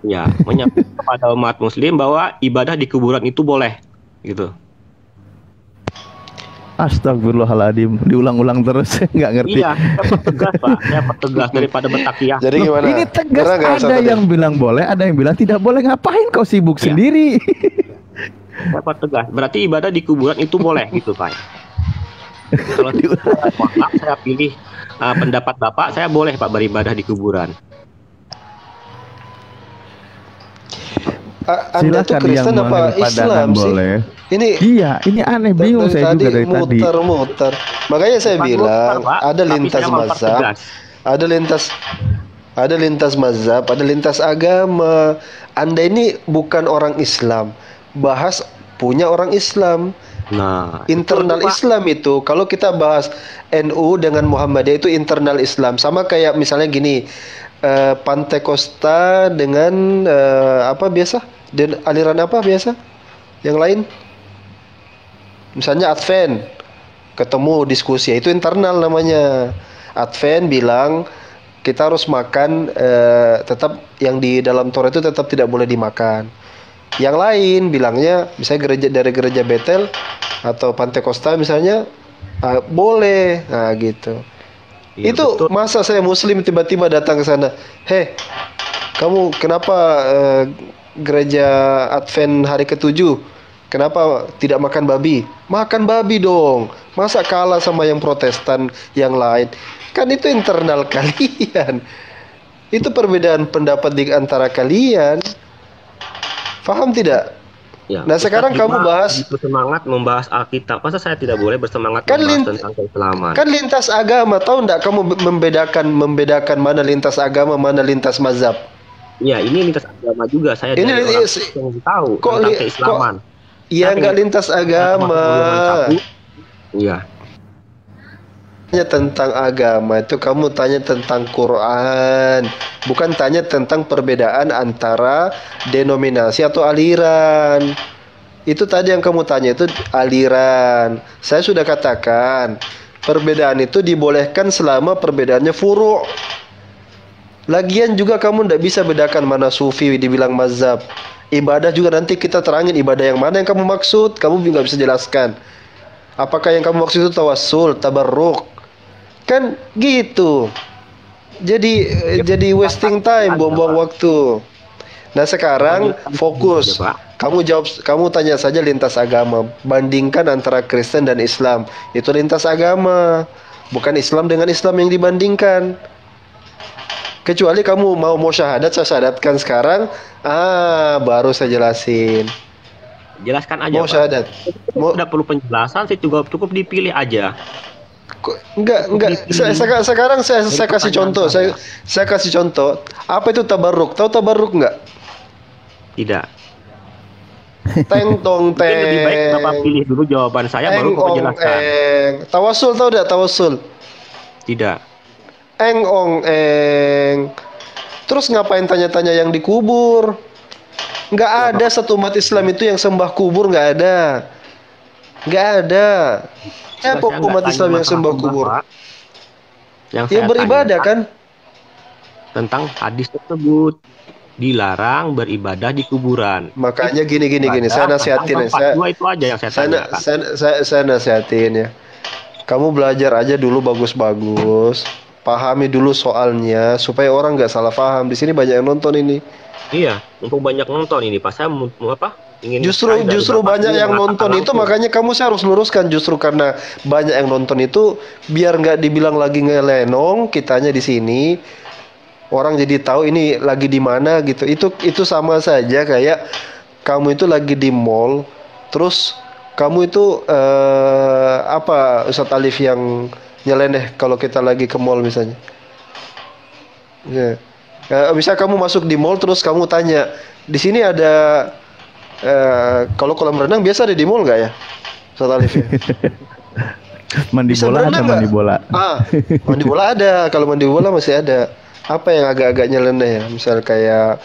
Ya, menyampaikan kepada umat muslim bahwa ibadah di kuburan itu boleh gitu. Astagfirullahaladzim, diulang-ulang terus, nggak ngerti. Iya, saya pertegas, Pak. Saya pertegas daripada bertakiyah. Jadi gimana? Ini tegas, ada yang bilang boleh, ada yang bilang tidak boleh. Ngapain kau sibuk sendiri? Saya pertegas. Berarti ibadah di kuburan itu boleh gitu, Pak. Kalau saya pilih pendapat Bapak, saya boleh, Pak, beribadah di kuburan. Anda tuh Kristen apa Islam sih? Boleh. Ini aneh, bingung saya juga dari tadi. Muter-muter. Makanya saya bilang ada lintas mazhab, ada lintas mazhab, ada lintas agama. Anda ini bukan orang Islam, bahas punya orang Islam. Nah, internal Islam itu, kalau kita bahas NU dengan Muhammadiyah itu internal Islam. Sama kayak misalnya gini, Pantekosta dengan apa biasa? Dan aliran apa biasa? Yang lain? Misalnya Advent, ketemu diskusi, itu internal namanya. Advent bilang kita harus makan, tetap yang di dalam Torah itu tetap tidak boleh dimakan. Yang lain bilangnya, misalnya dari gereja Betel atau Pantekosta misalnya, boleh, nah gitu. Ya, itu betul. Masa saya Muslim tiba-tiba datang ke sana, kamu kenapa gereja Advent hari ke-7 kenapa tidak makan babi? Makan babi dong. Masa kalah sama yang Protestan yang lain? Kan itu internal kalian. Itu perbedaan pendapat di antara kalian. Paham tidak? Ya, nah sekarang kamu bahas bersemangat membahas Alkitab. Masa saya tidak boleh bersemangat membahas tentang keislaman? Kan lintas agama. Tahu enggak kamu membedakan mana lintas agama, mana lintas mazhab? Ya, ini lintas agama juga. Saya ini dari orang yang tahu tentang keislaman. Iya, enggak lintas agama. Iya. Tanya tentang agama itu kamu tanya tentang Quran, bukan tanya tentang perbedaan antara denominasi atau aliran. Itu tadi yang kamu tanya itu aliran. Saya sudah katakan perbedaan itu dibolehkan selama perbedaannya furu'. Lagian juga kamu tidak bisa bedakan mana sufi dibilang mazhab. Ibadah juga nanti kita terangin ibadah yang mana yang kamu maksud. Kamu nggak bisa jelaskan. Apakah yang kamu maksud itu tawassul, tabarruk? Kan gitu. Jadi wasting time, buang-buang waktu. Nah sekarang fokus. Kamu tanya saja lintas agama. Bandingkan antara Kristen dan Islam. Itu lintas agama. Bukan Islam dengan Islam yang dibandingkan. Kecuali kamu mau syahadat, saya syahadatkan sekarang. Baru saya jelasin. Jelaskan aja, mau syahadat. Tidak perlu penjelasan, saya juga cukup dipilih aja. Enggak. Sekarang saya kasih contoh. Saya kasih contoh. Apa itu tabarruk? Tahu tabarruk enggak? Tidak. Teng tong teng. Lebih baik Bapak pilih dulu jawaban saya baru Bapak jelaskan. Tawasul tahu enggak tawasul? Tidak. Eng ong eng. Terus ngapain tanya-tanya yang dikubur? Nggak ada satu umat Islam itu yang sembah kubur, nggak ada. Nggak ada. Apa umat Islam yang sembah kubur? Yang beribadah kan? tentang hadis tersebut. Dilarang beribadah di kuburan. Makanya gini, saya nasihatin, itu aja yang saya tanyakan. Saya nasihatin ya. Kamu belajar aja dulu bagus-bagus, pahami dulu soalnya supaya orang nggak salah paham. Di sini banyak yang nonton ini. Iya, mumpung banyak nonton ini, Pak. Saya Justru banyak yang nonton itu, makanya saya harus luruskan. Justru karena banyak yang nonton itu, biar nggak dibilang lagi ngelenong kitanya di sini. Orang jadi tahu ini lagi di mana gitu. Itu sama saja kayak kamu itu lagi di mall, terus kamu itu apa Ustadz Alif yang nyeleneh kalau kita lagi ke mall misalnya. Ya. Bisa kamu masuk di mall terus kamu tanya, di sini ada kalau kolam renang biasa ada di mall nggak ya, Ustadz Alif ya? Mandi bola ada mandi bola. Mandi bola ada. Kalau mandi bola masih ada. Apa yang agak-agak nyeleneh ya? Misal kayak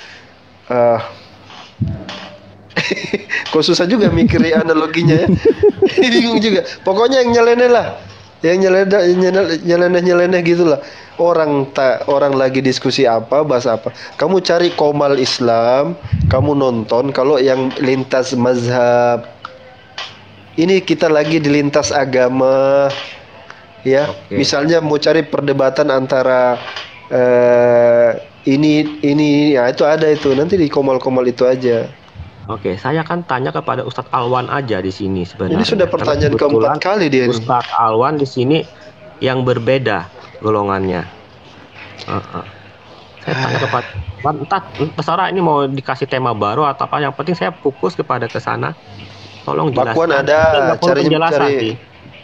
kok susah juga mikirin analoginya ya. Bingung juga. Pokoknya yang nyeleneh lah. Yang nyeleneh gitulah. Orang lagi diskusi apa, bahas apa. Kamu cari Komal Islam, kamu nonton kalau yang lintas mazhab. Ini kita lagi di lintas agama. Ya, misalnya mau cari perdebatan antara ini ya, itu ada itu nanti di komal itu aja. Oke, saya kan tanya kepada Ustadz Alwan aja di sini sebenarnya. Ini sudah pertanyaan keempat kali dia. Ustadz Alwan di sini yang berbeda golongannya. Saya tanya kepada terserah ini mau dikasih tema baru atau apa, yang penting saya fokus kepada ke sana. Tolong jelaskan. Bakwan ada,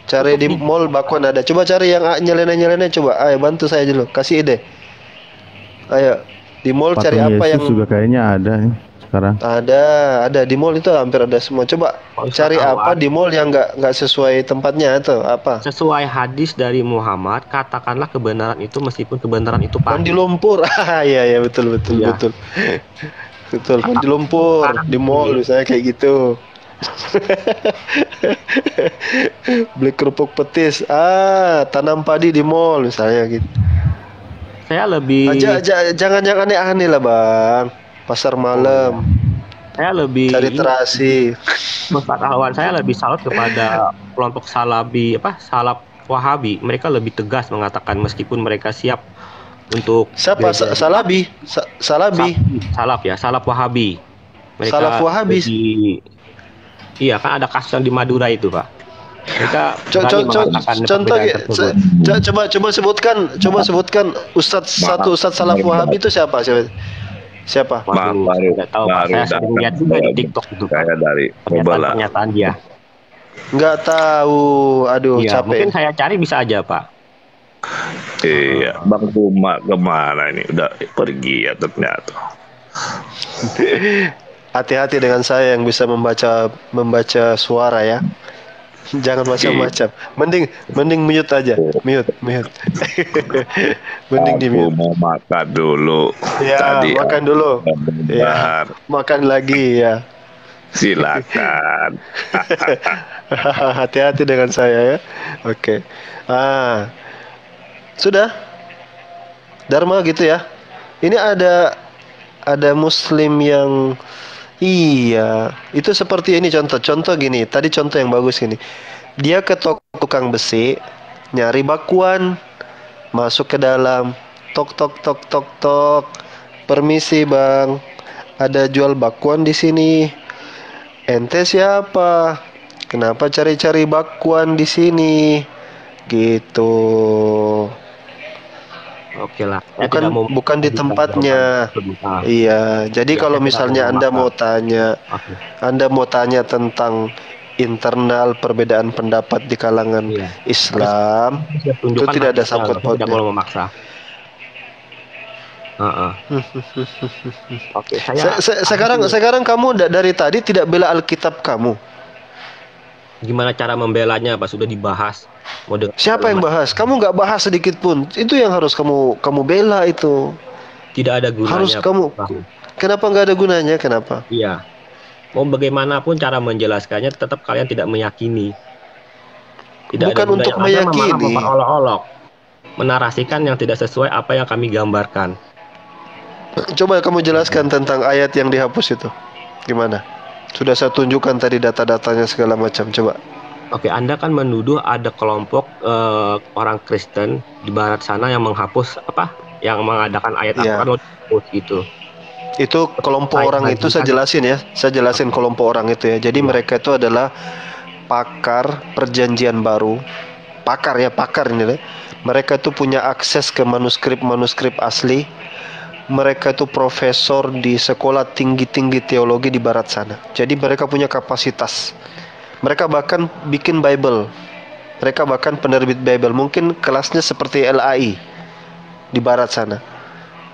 cari di mall bakwan ada. Coba cari yang nyeleneh coba. Ayo bantu saya dulu, kasih ide. Ayo di mall cari apa yang juga kayaknya ada nih sekarang. Ada di mall itu hampir ada semua. Coba cari apa di mall yang nggak sesuai tempatnya atau apa? Sesuai hadis dari Muhammad, katakanlah kebenaran itu meskipun kebenaran itu pahit. Mandi lumpur. Iya betul. Betul, mandi lumpur di mall misalnya kayak gitu. Beli kerupuk petis, tanam padi di mall misalnya gitu. Saya lebih jangan yang aneh-aneh lah Bang. Pasar malam. Saya lebih cari terasi. Ustadz Alwan, saya lebih salut kepada kelompok salaf Wahabi. Mereka lebih tegas mengatakan meskipun mereka siap untuk Salabi. Salaf Wahabi. Mereka Salaf Wahabi. Iya kan ada kasus yang di Madura itu Pak. Mereka coba sebutkan Ustadz Salaf Wahabi itu siapa? Baru tahu Pak. Saya sering lihat juga di TikTok itu. Saya dari pernyataan dia. Nggak tahu, aduh ya, capek. Mungkin saya cari bisa aja Pak. Iya, Bang Tuma kemana ini? Udah pergi ya ternyata. Hati-hati dengan saya yang bisa membaca suara ya. Jangan macam-macam. Mending mute aja. Mute. Mending di mute. Mau makan dulu. Ya, tadi makan dulu. Ya, makan lagi ya. Silakan. Hati-hati dengan saya ya. Oke. Sudah. Dharma gitu ya. Ini ada muslim yang iya, itu seperti ini contoh gini. Tadi contoh yang bagus gini. Dia ke tukang besi, nyari bakwan, masuk ke dalam, tok. Permisi Bang, ada jual bakwan di sini. Ente siapa? Kenapa cari-cari bakwan di sini? Gitu. Oke lah. Bukan di tempatnya. Iya. Jadi kalau misalnya Anda mau tanya tentang internal perbedaan pendapat di kalangan Islam, itu tidak ada sangkut pautnya. Tidak boleh memaksa. Oke. Sekarang kamu dari tadi tidak bela Alkitab kamu. Gimana cara membelanya Pak? Sudah dibahas. Siapa yang bahas? Kamu nggak bahas sedikit pun. Itu yang harus kamu bela itu. Tidak ada gunanya. Harus kamu. Kenapa nggak ada gunanya? Kenapa? Iya. Mau bagaimanapun cara menjelaskannya, tetap kalian tidak meyakini. Bukan untuk meyakini. Memperolok-olok, menarasikan yang tidak sesuai apa yang kami gambarkan. Coba kamu jelaskan tentang ayat yang dihapus itu. Gimana? Sudah saya tunjukkan tadi data-datanya segala macam. Coba. Oke, Anda kan menuduh ada kelompok orang Kristen di barat sana yang menghapus yang mengadakan ayat Al-Quran dihapus gitu. Itu kelompok orang itu saya jelasin ya. Saya jelasin kelompok orang itu ya. Jadi mereka itu adalah pakar perjanjian baru. Pakar ini deh. Mereka itu punya akses ke manuskrip asli. Mereka itu profesor di sekolah tinggi-tinggi teologi di barat sana. Jadi mereka punya kapasitas. Mereka bahkan bikin Bible. Mereka bahkan penerbit Bible. Mungkin kelasnya seperti LAI di barat sana.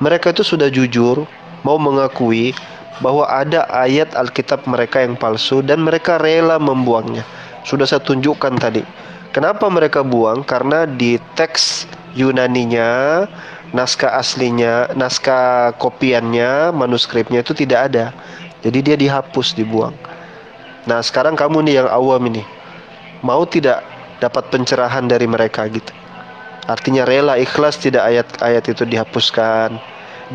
Mereka itu sudah jujur mau mengakui bahwa ada ayat Alkitab mereka yang palsu dan mereka rela membuangnya. Sudah saya tunjukkan tadi. Kenapa mereka buang? Karena di teks Yunaninya, naskah aslinya, naskah kopiannya, manuskripnya itu tidak ada. Jadi dia dihapus, dibuang. Nah, sekarang kamu nih yang awam ini, mau tidak dapat pencerahan dari mereka gitu. Artinya rela, ikhlas tidak ayat-ayat itu dihapuskan,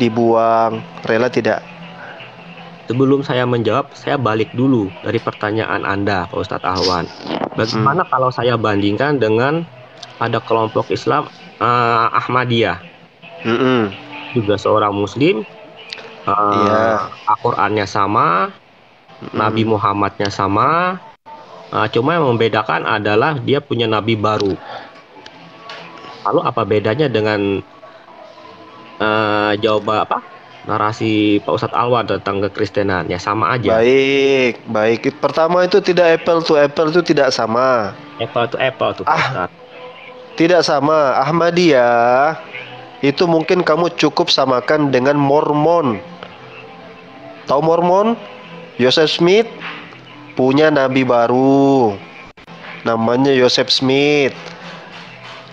dibuang, rela tidak? Sebelum saya menjawab, saya balik dulu dari pertanyaan Anda, Pak Ustadz Ahwan. Bagaimana kalau saya bandingkan dengan ada kelompok Islam Ahmadiyah, juga seorang Muslim, Al-Qurannya sama, Nabi Muhammadnya sama, cuma yang membedakan adalah dia punya Nabi baru. Lalu apa bedanya dengan narasi Pak Ustadz Alwan tentang kekristenan? Ya sama aja. Baik. Pertama itu tidak apple to apple, itu tidak sama. Apple to apple tuh Pak Ustadz. Tidak sama. Ahmadiyah itu mungkin kamu cukup samakan dengan Mormon. Tahu Mormon? Joseph Smith punya nabi baru, namanya Joseph Smith.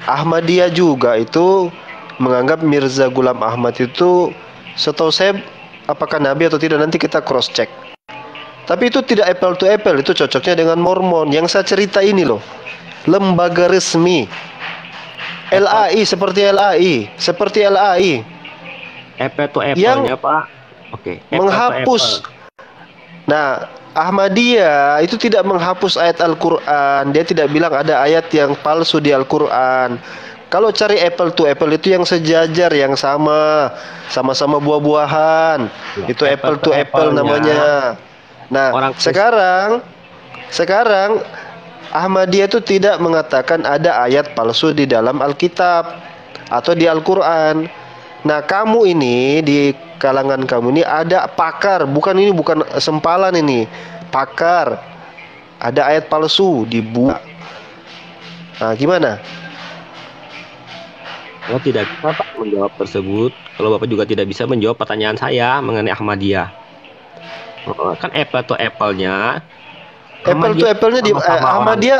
Ahmadiyah juga itu menganggap Mirza Ghulam Ahmad itu, setahu saya, apakah nabi atau tidak, nanti kita cross check. Tapi itu tidak apple to apple, itu cocoknya dengan Mormon. Yang saya cerita ini loh, lembaga resmi LAI, seperti LAI. Apple to apple-nya Pak. Oke. Menghapus. Nah, Ahmadiyah itu tidak menghapus ayat Al-Quran. Dia tidak bilang ada ayat yang palsu di Al-Quran. Kalau cari apple to apple itu yang sejajar, yang sama-sama buah-buahan. Ya, itu apple to apple namanya. Nah, sekarang Ahmadiyah itu tidak mengatakan ada ayat palsu di dalam Alkitab atau di Al-Quran. Nah, kamu ini, di kalangan kamu ini ada pakar, bukan sempalan ini, pakar. Ada ayat palsu dibuat. Nah, gimana? Saya tidak bisa Pak menjawab tersebut. Kalau Bapak juga tidak bisa menjawab pertanyaan saya mengenai Ahmadiyah. Kan apple to apple-nya. Apple to apple-nya di Ahmadiyah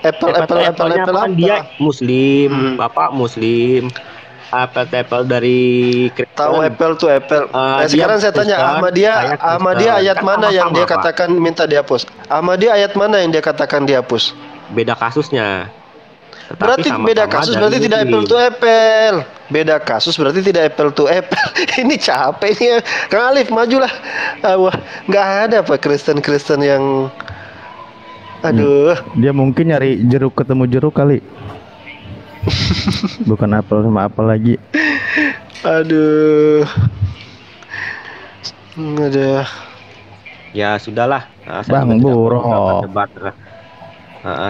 apple dia Muslim, Bapak Muslim. Apple dari Kristen. Tahu apple to apple. Sekarang saya tanya, Ahmadiyah ayat mana yang dia katakan minta dihapus? Ahmadiyah ayat mana yang dia katakan dihapus? Beda kasusnya. Berarti beda kasus, berarti tidak apple to apple. Beda kasus berarti tidak apple to apple. Ini capek nih, Kang Alif, majulah. Wah, nggak ada Pak Kristen yang, aduh. Dia mungkin nyari jeruk ketemu jeruk kali. Bukan apel sama apel lagi. Aduh. Ada. Ya sudahlah. Bang Buro.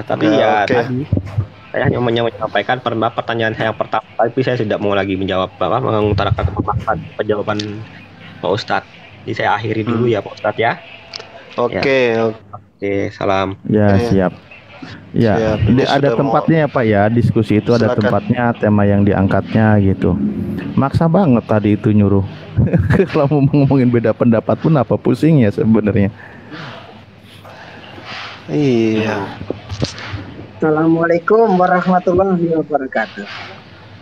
Tapi tadi saya hanya menyampaikan pertanyaan saya yang pertama, tapi saya tidak mau lagi menjawab mengutarakan jawaban Pak Ustadz. Jadi saya akhiri dulu ya Pak Ustadz ya. Oke, salam. Ya, siap. Ya, ada tempatnya ya Pak ya, diskusi itu ada tempatnya, tema yang diangkatnya gitu. Maksa banget tadi itu nyuruh. Kalau mau ngomongin beda pendapat pun apa pusingnya sebenarnya. Iya. Assalamualaikum warahmatullahi wabarakatuh.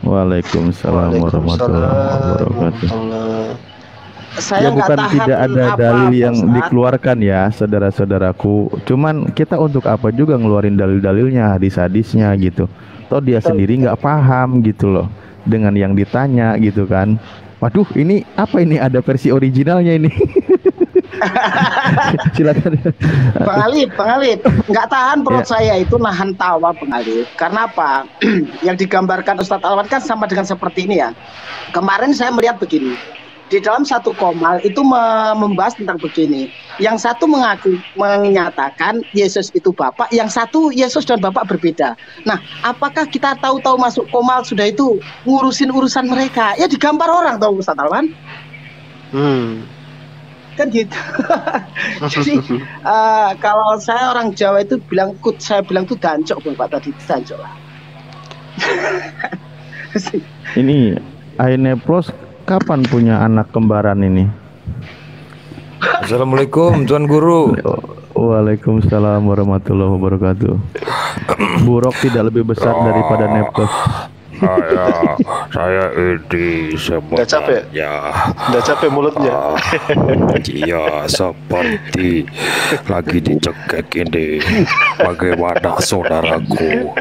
Waalaikumsalam warahmatullahi wabarakatuh. Saya bukan tidak ada dalil yang dikeluarkan ya saudara-saudaraku. Cuman kita untuk apa juga ngeluarin dalil-dalilnya, hadis-hadisnya gitu. Toh dia sendiri nggak paham gitu loh. dengan yang ditanya gitu kan. Waduh, ini apa ini? Ada versi originalnya ini. Silakan. Bang Alif, nggak tahan perut saya itu nahan tawa Bang Alif. Karena apa? Yang digambarkan Ustadz Alwan kan sama dengan seperti ini ya. Kemarin saya melihat begini. Di dalam satu komal itu membahas tentang begini. Yang satu menyatakan Yesus itu Bapak, yang satu Yesus dan Bapak berbeda. Nah, apakah kita tahu-tahu masuk komal sudah itu ngurusin urusan mereka? Ya digambar orang tahu Ustadz Alwan. Kan gitu. Jadi kalau saya orang Jawa itu bilang saya bilang tuh dancok Bapak tadi, dancok lah. Ini Ainepros kapan punya anak kembaran ini? Assalamualaikum Tuan Guru. Waalaikumsalam warahmatullahi wabarakatuh. Buruk tidak lebih besar daripada Neptos. Saya ini sebenarnya udah capek mulutnya. Iya, seperti lagi dicekek ini. Bagaimana saudaraku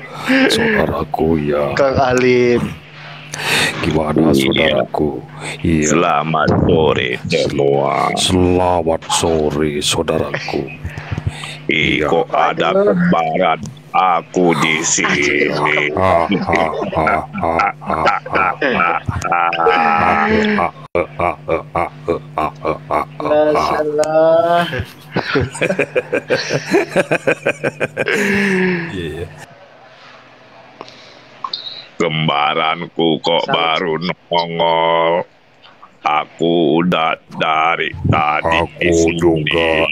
ya Kang Alif? Gimana saudaraku? Iya. Selamat sore semua. Selamat sore saudaraku. Kok ada kembaran aku di sini. Masalah. Kembaranku kok baru nongol. Aku udah dari tadi. Aku juga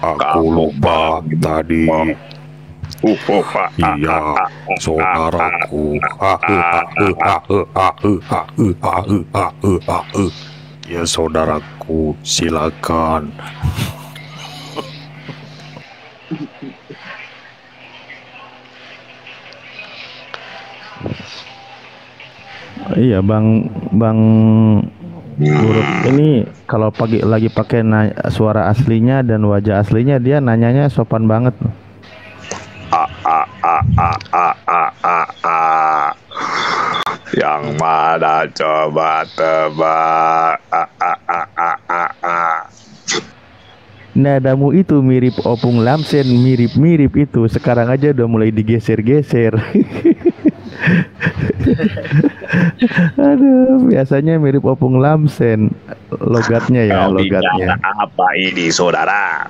aku lupa tadi. Iya, saudaraku. Ya saudaraku, silakan. Iya Bang Buruk ini kalau lagi pakai suara aslinya dan wajah aslinya dia nanyanya sopan banget. Yang mana coba tebak? Nadamu itu mirip Opung Lamsen, mirip-mirip itu. Sekarang aja udah mulai digeser-geser. Aduh, biasanya mirip Opung Lamsen logatnya ya, logatnya. Apa ini saudara?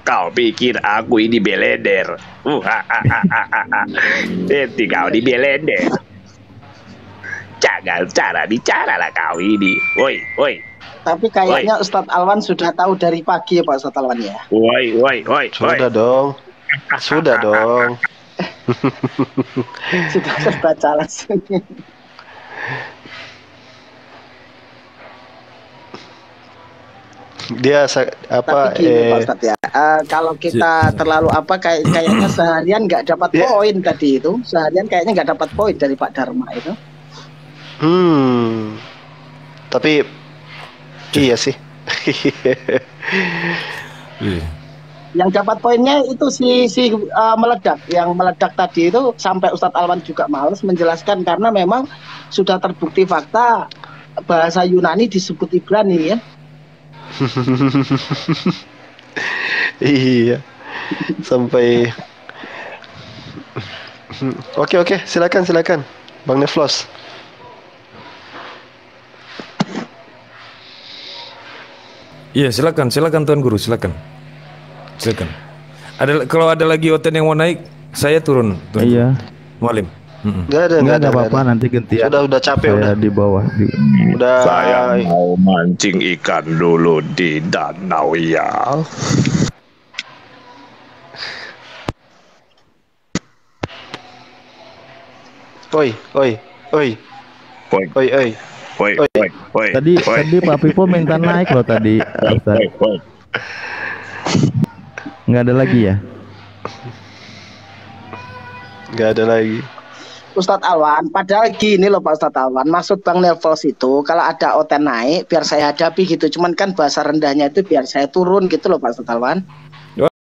Kau pikir aku ini belender? Nanti kau di belender. Jangan cara bicara lah kau ini. Woi. Tapi kayaknya Ustadz Alwan sudah tahu dari pagi ya Pak Ustadz Alwan ya. Woi. Sudah dong. Sudah terbaca langsung. Dia apa? Tapi gini, Pak Ustadz ya. Kalau kita terlalu kayaknya seharian nggak dapat poin tadi itu. Seharian kayaknya nggak dapat poin dari Pak Dharma itu. Tapi iya sih. Yang dapat poinnya itu si meledak. Yang meledak tadi itu sampai Ustadz Alwan juga males menjelaskan karena memang sudah terbukti fakta bahasa Yunani disebut Ibrani ya. Iya. Sampai Oke, silakan Bang Neflos. Iya, silakan Tuan Guru, silakan. Kalau ada lagi Oten yang mau naik, saya turun. Iya. Mualim. Enggak ada apa-apa, nanti gantian. Udah capek saya di bawah. Saya mau mancing ikan dulu di danau ya. Oi. Tadi Pak Pipo minta naik loh tadi. Nggak ada lagi ya? Nggak ada lagi. Ustadz Alwan, padahal gini loh Pak Ustadz Alwan, maksud Bang Neflos itu kalau ada Oten naik biar saya hadapi gitu, cuman kan bahasa rendahnya itu biar saya turun gitu loh Pak Ustadz Alwan.